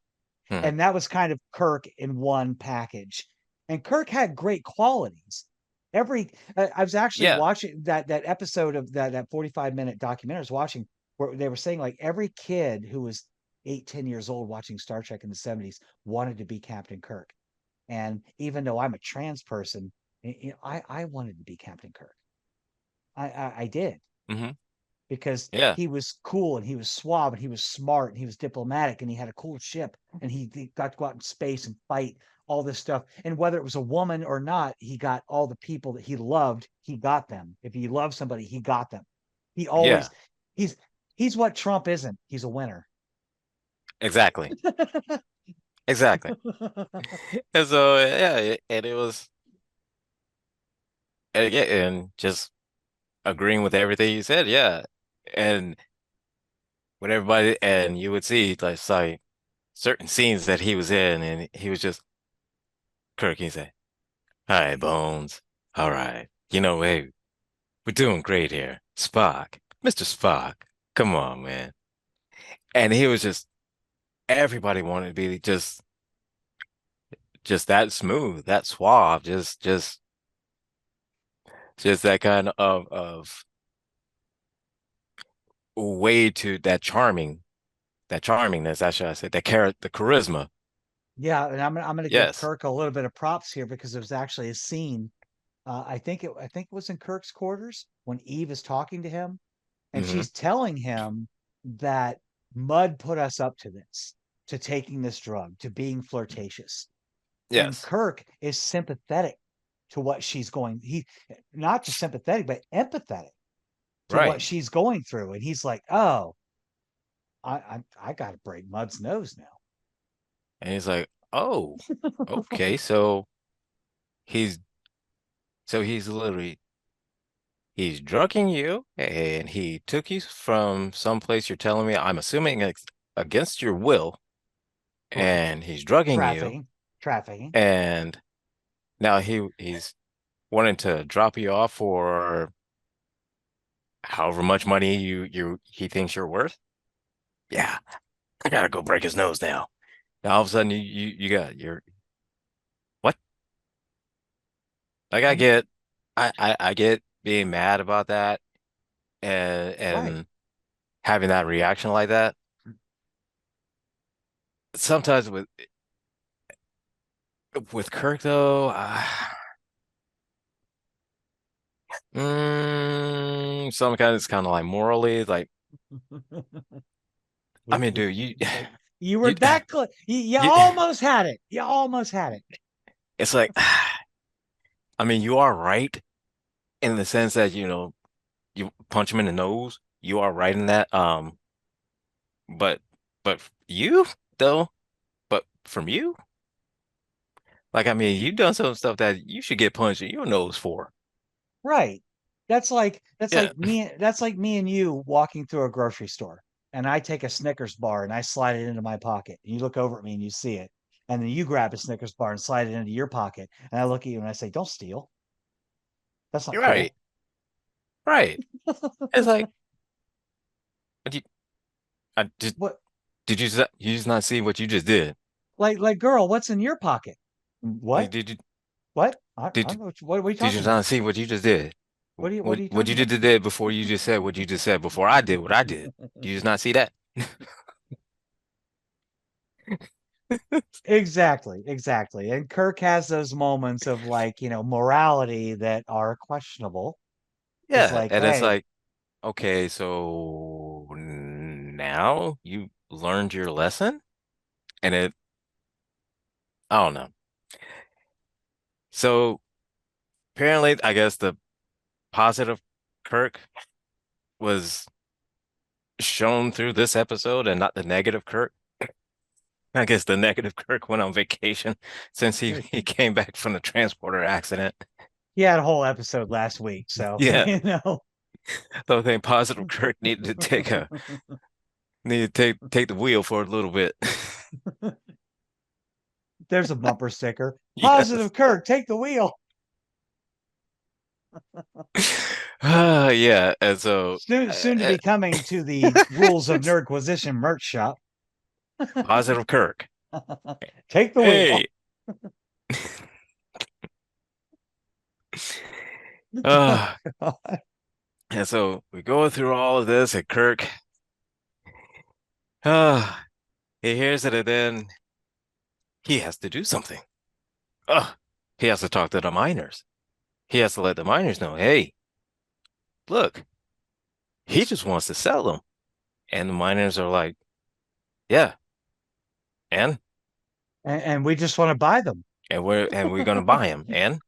hmm, And that was kind of Kirk in one package. And Kirk had great qualities. I was actually yeah, watching that episode of that 45-minute documentary I was watching where they were saying like every kid who was 8, 10 years old watching Star Trek in the 70s wanted to be Captain Kirk. And even though I'm a trans person, I wanted to be Captain Kirk. I did hmm, because yeah, he was cool and he was suave and he was smart and he was diplomatic and he had a cool ship and he got to go out in space and fight all this stuff. And whether it was a woman or not, he got all the people that he loved, he got them. If he loved somebody, he got them. He yeah, always he's he's what Trump isn't. He's a winner. exactly, exactly. And so yeah, and it was and, yeah, and just agreeing with everything you said, yeah. And when everybody and you would see like certain scenes that he was in, and he was just Kirk. He said, "Hi, Bones. All right. Hey, we're doing great here. Spock, Mr. Spock. Come on, man." And he was just everybody wanted to be just that smooth, that suave, just that kind of way to that charmingness. That should I say the charisma. Yeah, and I'm gonna give Yes. Kirk a little bit of props here because there was actually a scene. I think it was in Kirk's quarters when Eve is talking to him and Hmm. she's telling him that Mudd put us up to this, to taking this drug, to being flirtatious. And Yes. Kirk is sympathetic to what she's going. He not just sympathetic, but empathetic to what Right. she's going through. And he's like, "Oh, I got to break Mudd's nose now." And he's like, "Oh, okay. He's he's literally he's drugging you, and he took you from someplace you're telling me, I'm assuming against your will, Correct. and he's drugging you, Trafficking, trafficking. and now he's wanting to drop you off for however much money he thinks you're worth. Yeah, I gotta go break his nose now. Now all of a sudden you got your what? Like I And get I get being mad about that right. and having that reaction like that. Sometimes with Kirk though, some kind it's kind of like morally, like I mean, dude, It's like you were you, that close. You you, almost had it. You almost had it. it's like, I mean, you are right in the sense that you punch him in the nose. You are right in that. But but you though, but from you, like I mean, you done some stuff that you should get punched in your nose for. Right. That's Yeah, like me and you walking through a grocery store and I take a Snickers bar and I slide it into my pocket. And you look over at me and you see it. And then you grab a Snickers bar and slide it into your pocket. And I look at you and I say, "Don't steal. That's not you're right, cool." right. It's like, but I, did What you just not see what you just did? like girl, what's in your pocket? Like, What? What? I did don't know what are you did you talking about? not see what you just did? What are you What talking you about? just did before you just said what you just said before I did what I did? Do you just not see that? Exactly, exactly. And Kirk has those moments of like, morality that are questionable. It's Yeah, like, and it's hey, like, okay, so now you learned your lesson, and I don't know. So apparently, I guess the positive Kirk was shown through this episode and not the negative Kirk. I guess the negative Kirk went on vacation since he came back from the transporter accident. he had a whole episode last week, so Yeah, you know. so I think positive Kirk needed to take the wheel for a little bit. There's a bumper sticker. Yes. Positive Kirk, take the wheel. Yeah, and so Soon to uh, be coming to the Rules of Nerdquisition merch shop. positive Kirk. Take the wheel. Hey. Uh, and so we go through all of this, and Kirk, uh, he hears it, and then he has to do something. Uh, he has to talk to the miners. He has to let the miners know, hey, look, he just wants to sell them. And the miners are like, yeah, and And we just want to buy them. we're gonna buy him. And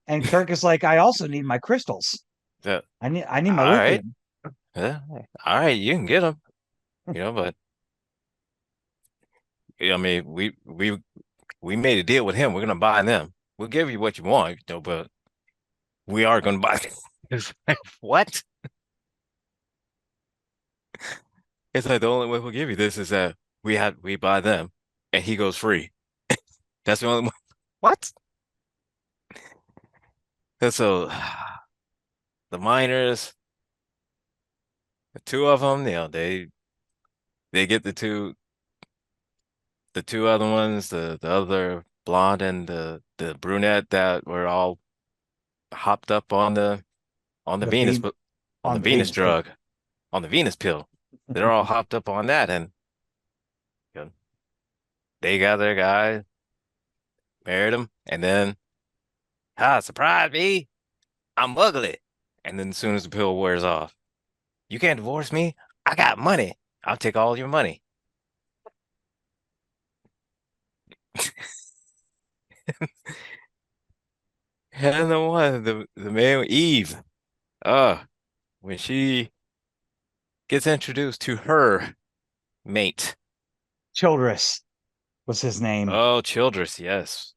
And Kirk is like, I also need my crystals. the I need my all right, lithium. yeah, all right, you can get them, but I mean, we made a deal with him. We're gonna buy them. We'll give you what you want, but we are gonna buy them. It's like, what? It's like the only way we'll give you this is that we buy them, and he goes free. That's the only one. What? And so the miners, the two of them, they get the two other ones, the other blonde and the brunette that were all hopped up on the The Venus beam on the on the Venus Venus pill. drug, on the Venus pill. They're all hopped up on that, and you know, they got their guy, married him, and then surprise me, I'm ugly. And then as soon as the pill wears off, you can't divorce me. I got money. I'll take all your money. And the one, the male Eve, uh, when she gets introduced to her mate. Childress was his name. Oh, Childress, yes.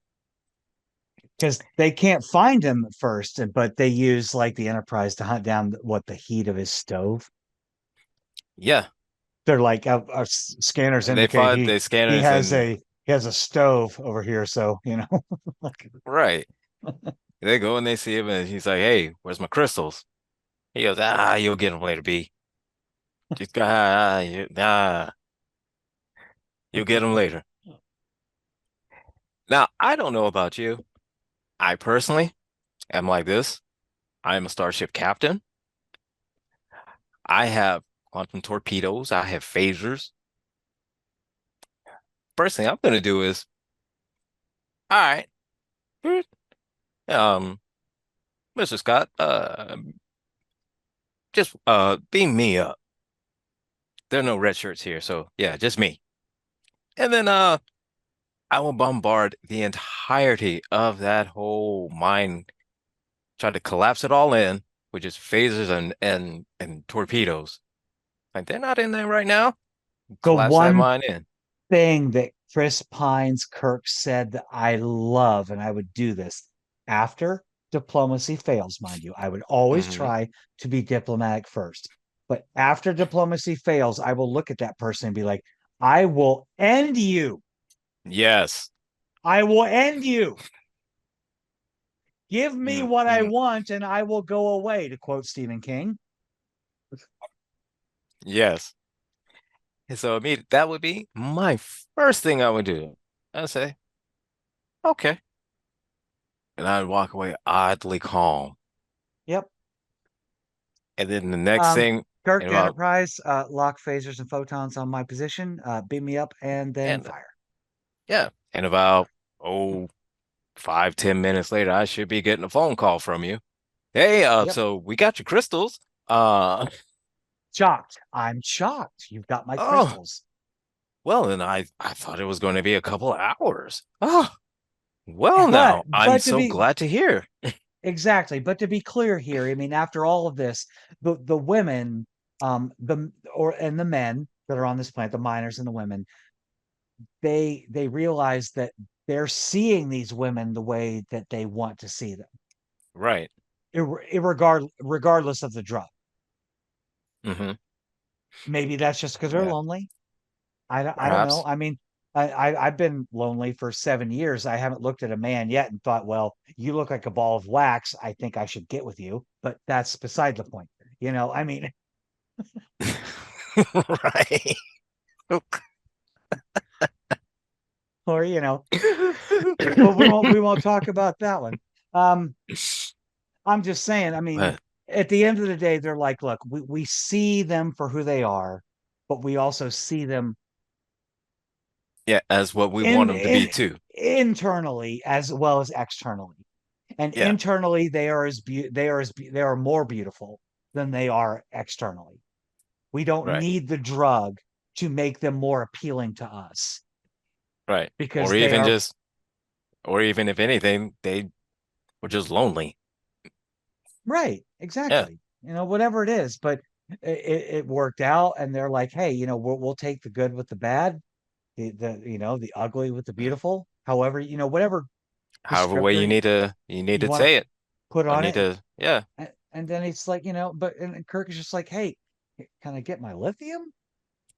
Because they can't find him at first, but they use like the Enterprise to hunt down the heat of his stove. Yeah. They're like our scanners And they indicate find he the he scanners has and a stove over here, so like, right. They go and they see him and he's like, "Hey, where's my crystals?" He goes, you'll get them later, B. Just you'll get them later. Now, I don't know about you. I personally am like this. I am a starship captain. I have quantum torpedoes. I have phasers. First thing I'm gonna do is, all right, hmm, um, Mr. Scott, just beam me up. There are no red shirts here, so yeah, just me. And then I will bombard the entirety of that whole mine, try to collapse it all in with just phasers and torpedoes. Like they're not in there right now. the Collapse that one mine in. thing that Chris Pines Kirk said that I love, and I would do this after diplomacy fails, mind you. I would always Hmm. try to be diplomatic first. But after diplomacy fails, I will look at that person and be like, I will end you. Yes. I will end you. Give me what I Mm-mm. want and I will go away, to quote Stephen King. Yes. And so I mean that would be my first thing I would do. I'd say, okay. And I'd walk away oddly calm. Yep. And then the next Um, thing in Kirk about Enterprise, lock phasers and photons on my position, beam me up and then and fire. Yeah. And about, oh, 5, 10 minutes later, I should be getting a phone call from you. Hey, Yep. so we got your crystals. Uh, Shocked. I'm shocked. You've got my oh, crystals. well, then I thought it was going to be a couple of hours. Oh, well, But now I'm but to so be glad to hear. exactly, but to be clear here, I mean, after all of this, the women, the or and the men that are on this planet, the miners and the women, they realize that they're seeing these women the way that they want to see them, Right. regardless of the drug. Hmm. Maybe that's just because they're Yeah, lonely. I don't know. perhaps. I mean, I've been lonely for 7 years. I haven't looked at a man yet and thought, well, you look like a ball of wax. I think I should get with you. But that's beside the point. I mean, Right. or but we won't talk about that one. Um, I'm just saying, I mean, But at the end of the day, they're like, look, we see them for who they are, but we also see them yeah, as what we want in them to be in too. internally as well as externally. And Yeah, internally, they are more beautiful than they are externally. We don't right, need the drug to make them more appealing to us right. Or because they even are just, or even if anything, they were just lonely. right. Yeah, Exactly. Whatever it is, but it worked out, and they're like, hey, we'll take the good with the bad, the ugly with the beautiful. However, whatever however way descriptor you need you to want to say it, put or on need it. to, yeah. And then it's like, and Kirk is just like, hey, can I get my lithium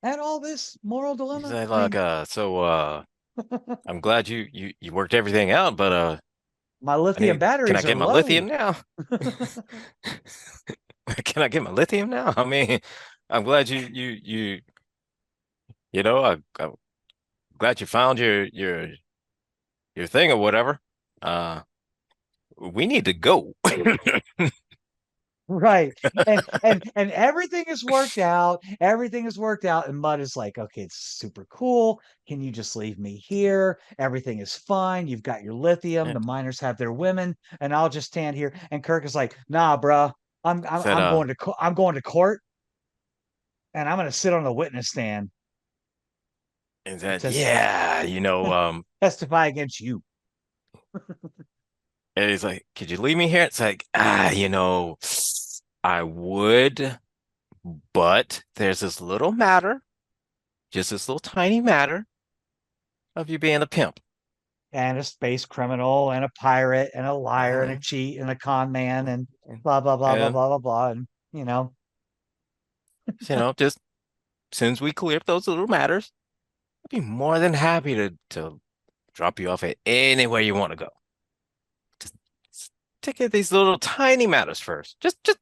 at all this moral He's dilemma? like, I look, mean, I'm glad you worked everything out, but my I lithium need, can I batteries are get my low. lithium now? Can I get my lithium now? I mean, I'm glad I'm glad you found your thing or whatever. Uh, we need to go. Right. And everything is worked out. Everything is worked out. And Mud is like, okay, it's super cool. Can you just leave me here? Everything is fine. You've got your lithium. Yeah. The miners have their women, and I'll just stand here. And Kirk is like, nah, bruh. I'm I'm Said, I'm going to I'm going to court, and I'm gonna sit on the witness stand and and said, yeah, testify against you. and he's like, could you leave me here? It's like, I would, but there's this little matter, just this little tiny matter of you being a pimp. And a space criminal and a pirate and a liar and a Uh-huh. cheat and a con man and blah blah blah blah And, blah blah blah. And just as soon as we clear up those little matters, I'd be more than happy to drop you off at anywhere you want to go. Just, just take care of these little tiny matters first. Just a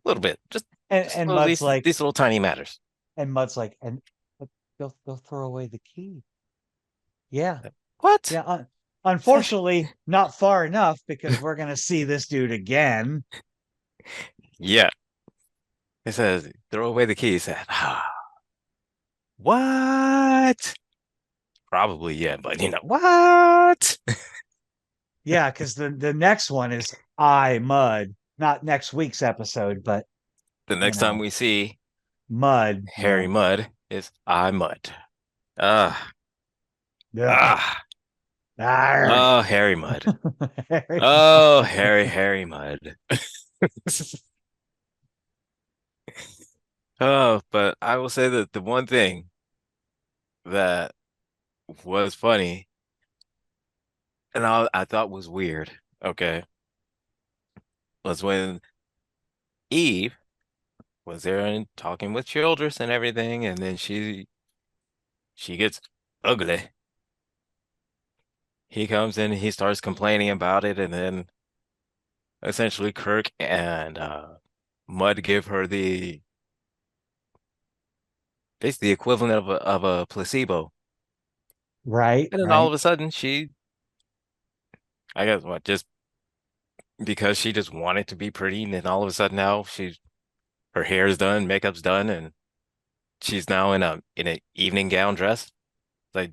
little bit. and Just and little, Mud's like these little tiny matters. and but they'll throw away the key. Yeah, Like, what? yeah. Unfortunately, not far enough because we're gonna see this dude again. Yeah. He says, throw away the key. He said, what? Probably, yeah, but what? Yeah, because the next one is I Mud, not next week's episode, but The you next time know we see Mud. Harry Mudd is I Mudd. Ah, Ugh. ah, Arr. oh, Harry Mudd. Oh, Harry Mudd. Oh, but I will say that the one thing that was funny and I thought was weird, okay, was when Eve was there and talking with Childress and everything, and then she gets ugly. He comes in, he starts complaining about it, and then essentially Kirk and Mudd give her the basically the equivalent of a placebo. Right, And then all right. of a sudden I guess what, just because she just wanted to be pretty, and then all of a sudden now her hair is done, makeup's done, and she's now in a evening gown dress. Like,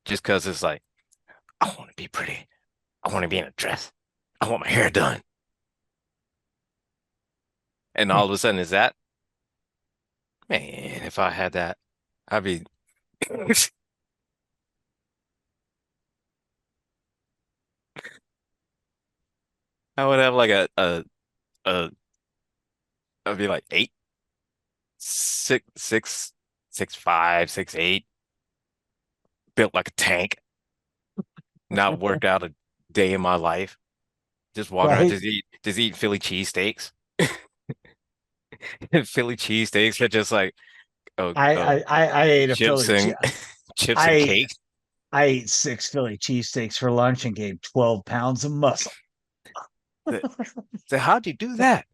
just because it's like I want to be pretty. I want to be in a dress. I want my hair done. And all of a sudden, is that man? If I had that, I'd be. I would have like a I'd be like 8'6", 6'5", 6'8", built like a tank. Not worked out a day in my life. Just walking around, Right. just eat Philly cheesesteaks. Philly cheesesteaks are just like I ate a chips Philly and chips and I cake. I ate 6 Philly cheesesteaks for lunch and gained 12 pounds of muscle. So, so how'd you do that?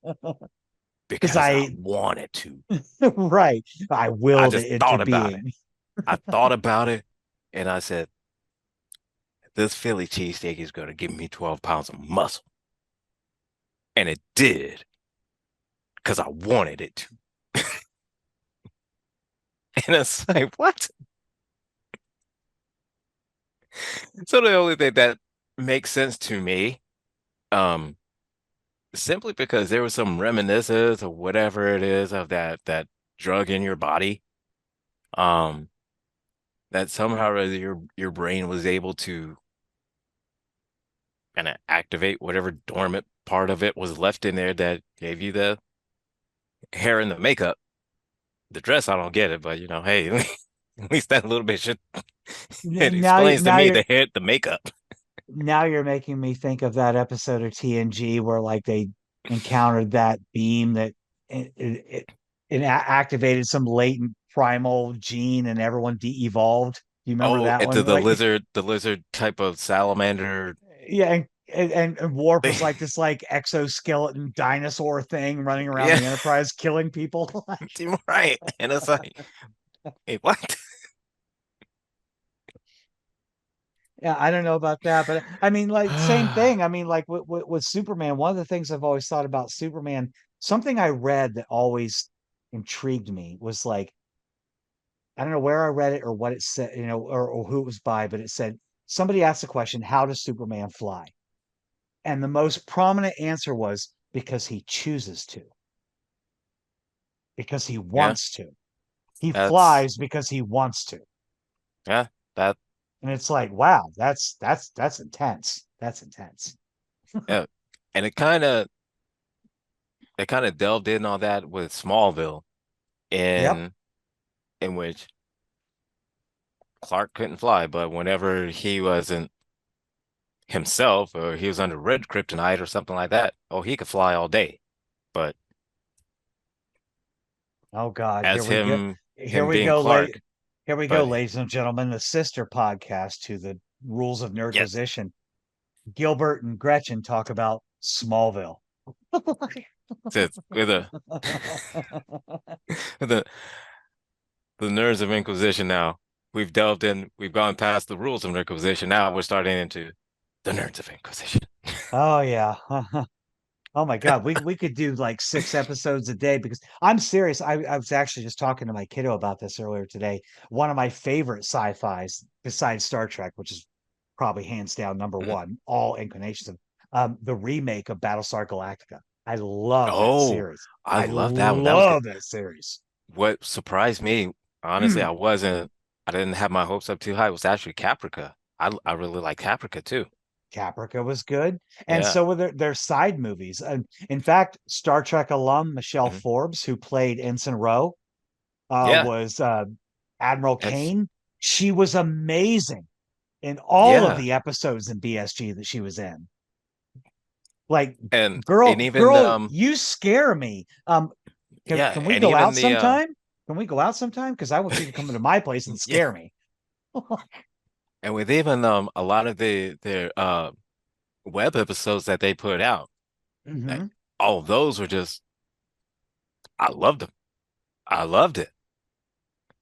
Because Because I I wanted to. right. I I willed just it into thought about it. being. I thought about it and I said, this Philly cheesesteak is going to give me 12 pounds of muscle. And it did because I wanted it to. And it's like, what? So the only thing that makes sense to me, um, simply because there was some reminiscence or whatever it is of that drug in your body, um, that somehow or other your brain was able to kind of activate whatever dormant part of it was left in there that gave you the hair and the makeup. The dress, I don't get it, but hey, at least that little bit should it Now explains to now me you're the hair, the makeup. now you're making me think of that episode of TNG where like they encountered that beam that activated some latent primal gene and everyone de-evolved. Do you remember Oh, that into one? Like the lizard type of salamander. yeah, and Warp was like this like exoskeleton dinosaur thing running around Yeah, the Enterprise killing people. you're right. And it's like, hey, what? Yeah, I don't know about that, but I mean, like, same thing. I mean, like with Superman, one of the things I've always thought about Superman, something I read that always intrigued me was like, I don't know where I read it or what it said, or who it was by, but it said somebody asked the question, how does Superman fly? And the most prominent answer was because he chooses to, because he Yeah, wants to. He that's flies because he wants to. yeah, that And it's like, wow, that's intense. That's intense. yeah. And it kind of delved in on that with Smallville Yep. in which Clark couldn't fly, but whenever he wasn't himself or he was under red kryptonite or something like that, oh, he could fly all day. But Oh God, here as we go. Here him we being go, Clark, here we go, but ladies and gentlemen, the sister podcast to the Rules of yes, Nerdquisition. Gilbert and Gretchen talk about Smallville. with the the nerds of Inquisition now. We've delved in, we've gone past the rules of Inquisition. Now we're starting into the nerds of Inquisition. Oh yeah. Oh my God, we could do like 6 episodes a day because I'm serious. I was actually just talking to my kiddo about this earlier today. One of my favorite sci-fis besides Star Trek, which is probably hands down number Mhm. one, all incarnations of the remake of Battlestar Galactica. I love that Oh, series. I I love that one. That was good. love that series. What surprised me, honestly, I didn't have my hopes up too high, was actually Caprica. I really like Caprica too. Caprica was good, and Yeah. so were their side movies. In fact, Star Trek alum Michelle Mhm. Forbes, who played Ensign Ro, Yeah. was Admiral That's, Kane. She was amazing in all of yeah. the episodes in BSG that she was in. Like, And even, girl, you scare me. yeah, Can we and go even out the, sometime? Can we go out sometime? Because I want you to come into my place and yeah. scare me. And with even, a lot of their, web episodes that they put out, like, Hmm. all of those were just, I loved them. I loved it.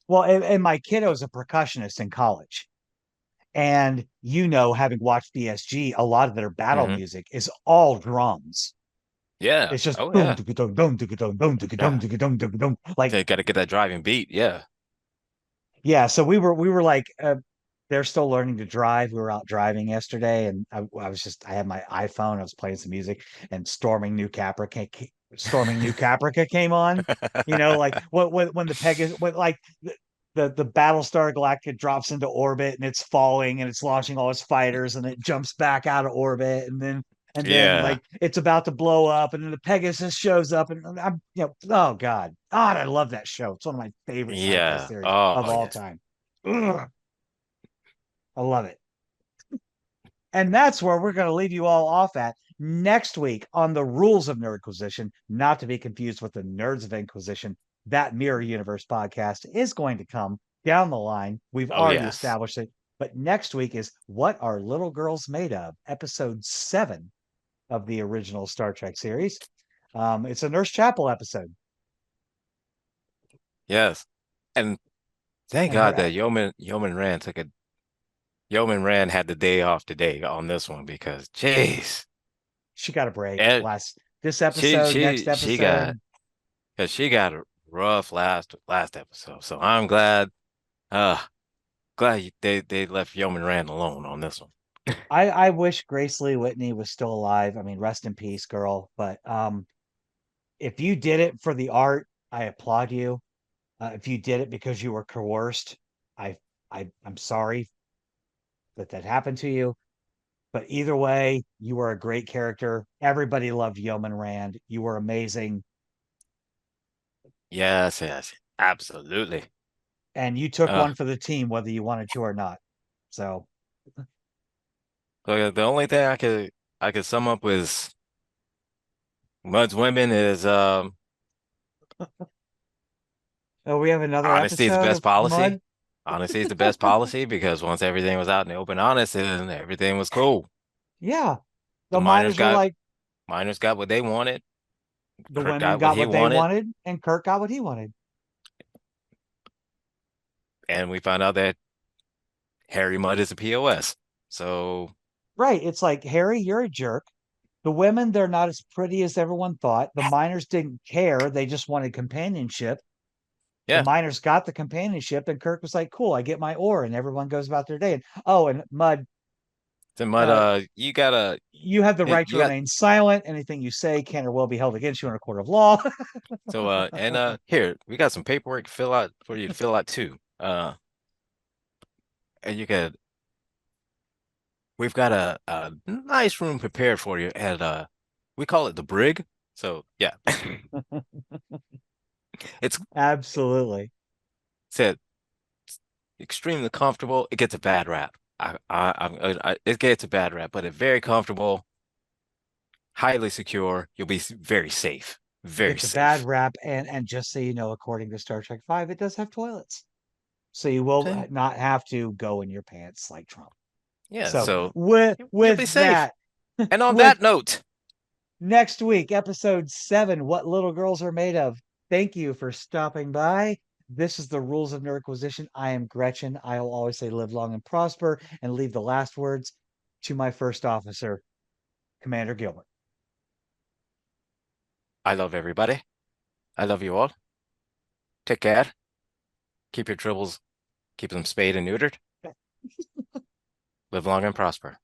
Well, and my kiddo's a percussionist in college. And having watched BSG, a lot of their battle Hmm. music is all drums. Yeah. It's just Oh, boom, yeah. dum, dum, dum, dum, dum, Yeah. dum, dum, dum. Like, They got to get that driving beat. Yeah. yeah. So we were like, they're still learning to drive. We were out driving yesterday, and I had my iPhone. I was playing some music, and Storming New Caprica came on. You know, like when the Pegasus, when like the Battlestar Galactica drops into orbit and it's falling and it's launching all its fighters and it jumps back out of orbit and then Yeah. like it's about to blow up and then the Pegasus shows up and I'm oh God, I love that show. It's one of my favorite sci-fi Yeah. series of Oh, all yes. time. Ugh, I love it. And that's where we're going to leave you all off at next week on the rules of Nerdquisition, not to be confused with the Nerds of Inquisition. That Mirror Universe podcast is going to come down the line. We've Oh, already yes. established it. But next week is What Are Little Girls Made Of? Episode 7 of the original Star Trek series. It's a Nurse Chapel episode. Yes. And thank And God her, that Yeoman Rand had the day off today on this one because, jeez, she got a break and last this episode, next she got episode. because she got a rough last episode. So I'm uh glad they left Yeoman Rand alone on this one. I wish Grace Lee Whitney was still alive. I mean, rest in peace, girl. But if you did it for the art, I applaud you. If you did it because you were coerced, I I'm sorry that that happened to you. But either way, you were a great character. Everybody loved Yeoman Rand. You were amazing, Yes, yes, absolutely. and you took Uh, one for the team, whether you wanted to or not. So, the only thing I could sum up with Mud's women is we have another honesty is the episode best of Mud. policy. Honesty is the best policy because once everything was out in the open, honest, and everything was cool. Yeah, The the miners were like, miners got what they wanted. the Kirk women got what got he what they wanted, wanted, and Kirk got what he wanted. and we found out that Harry Mudd is a POS. So Right. It's like, Harry, you're a jerk. The women, they're not as pretty as everyone thought. The miners didn't care. They just wanted companionship. The yeah, miners got the companionship, and Kirk was like, cool, I get my ore, and everyone goes about their day. And oh, and Mud, the Mudd, uh, you gotta, you have the right to you got remain silent. Anything you say can or will be held against you in a court of law. so and here we got some paperwork to fill out for you to fill out too. And you could we've got a nice room prepared for you at we call it the brig. So yeah, it's Absolutely. said extremely comfortable. It gets a bad rap. It gets a bad rap, but it's very comfortable, highly secure. You'll be very safe, It very gets a bad safe. rap, and just so you know, according to Star Trek V, it does have toilets. So you will Okay. not have to go in your pants like Trump. Yeah, So so you'll be with safe. that, And on with that note, next week, episode 7, What Little Girls Are Made Of. Thank you for stopping by. This is the Rules of Nerdquisition. I am Gretchen. I will always say live long and prosper and leave the last words to my first officer, Commander Gilbert. I love everybody. I love you all. Take care. Keep your tribbles, keep them spayed and neutered. Live long and prosper.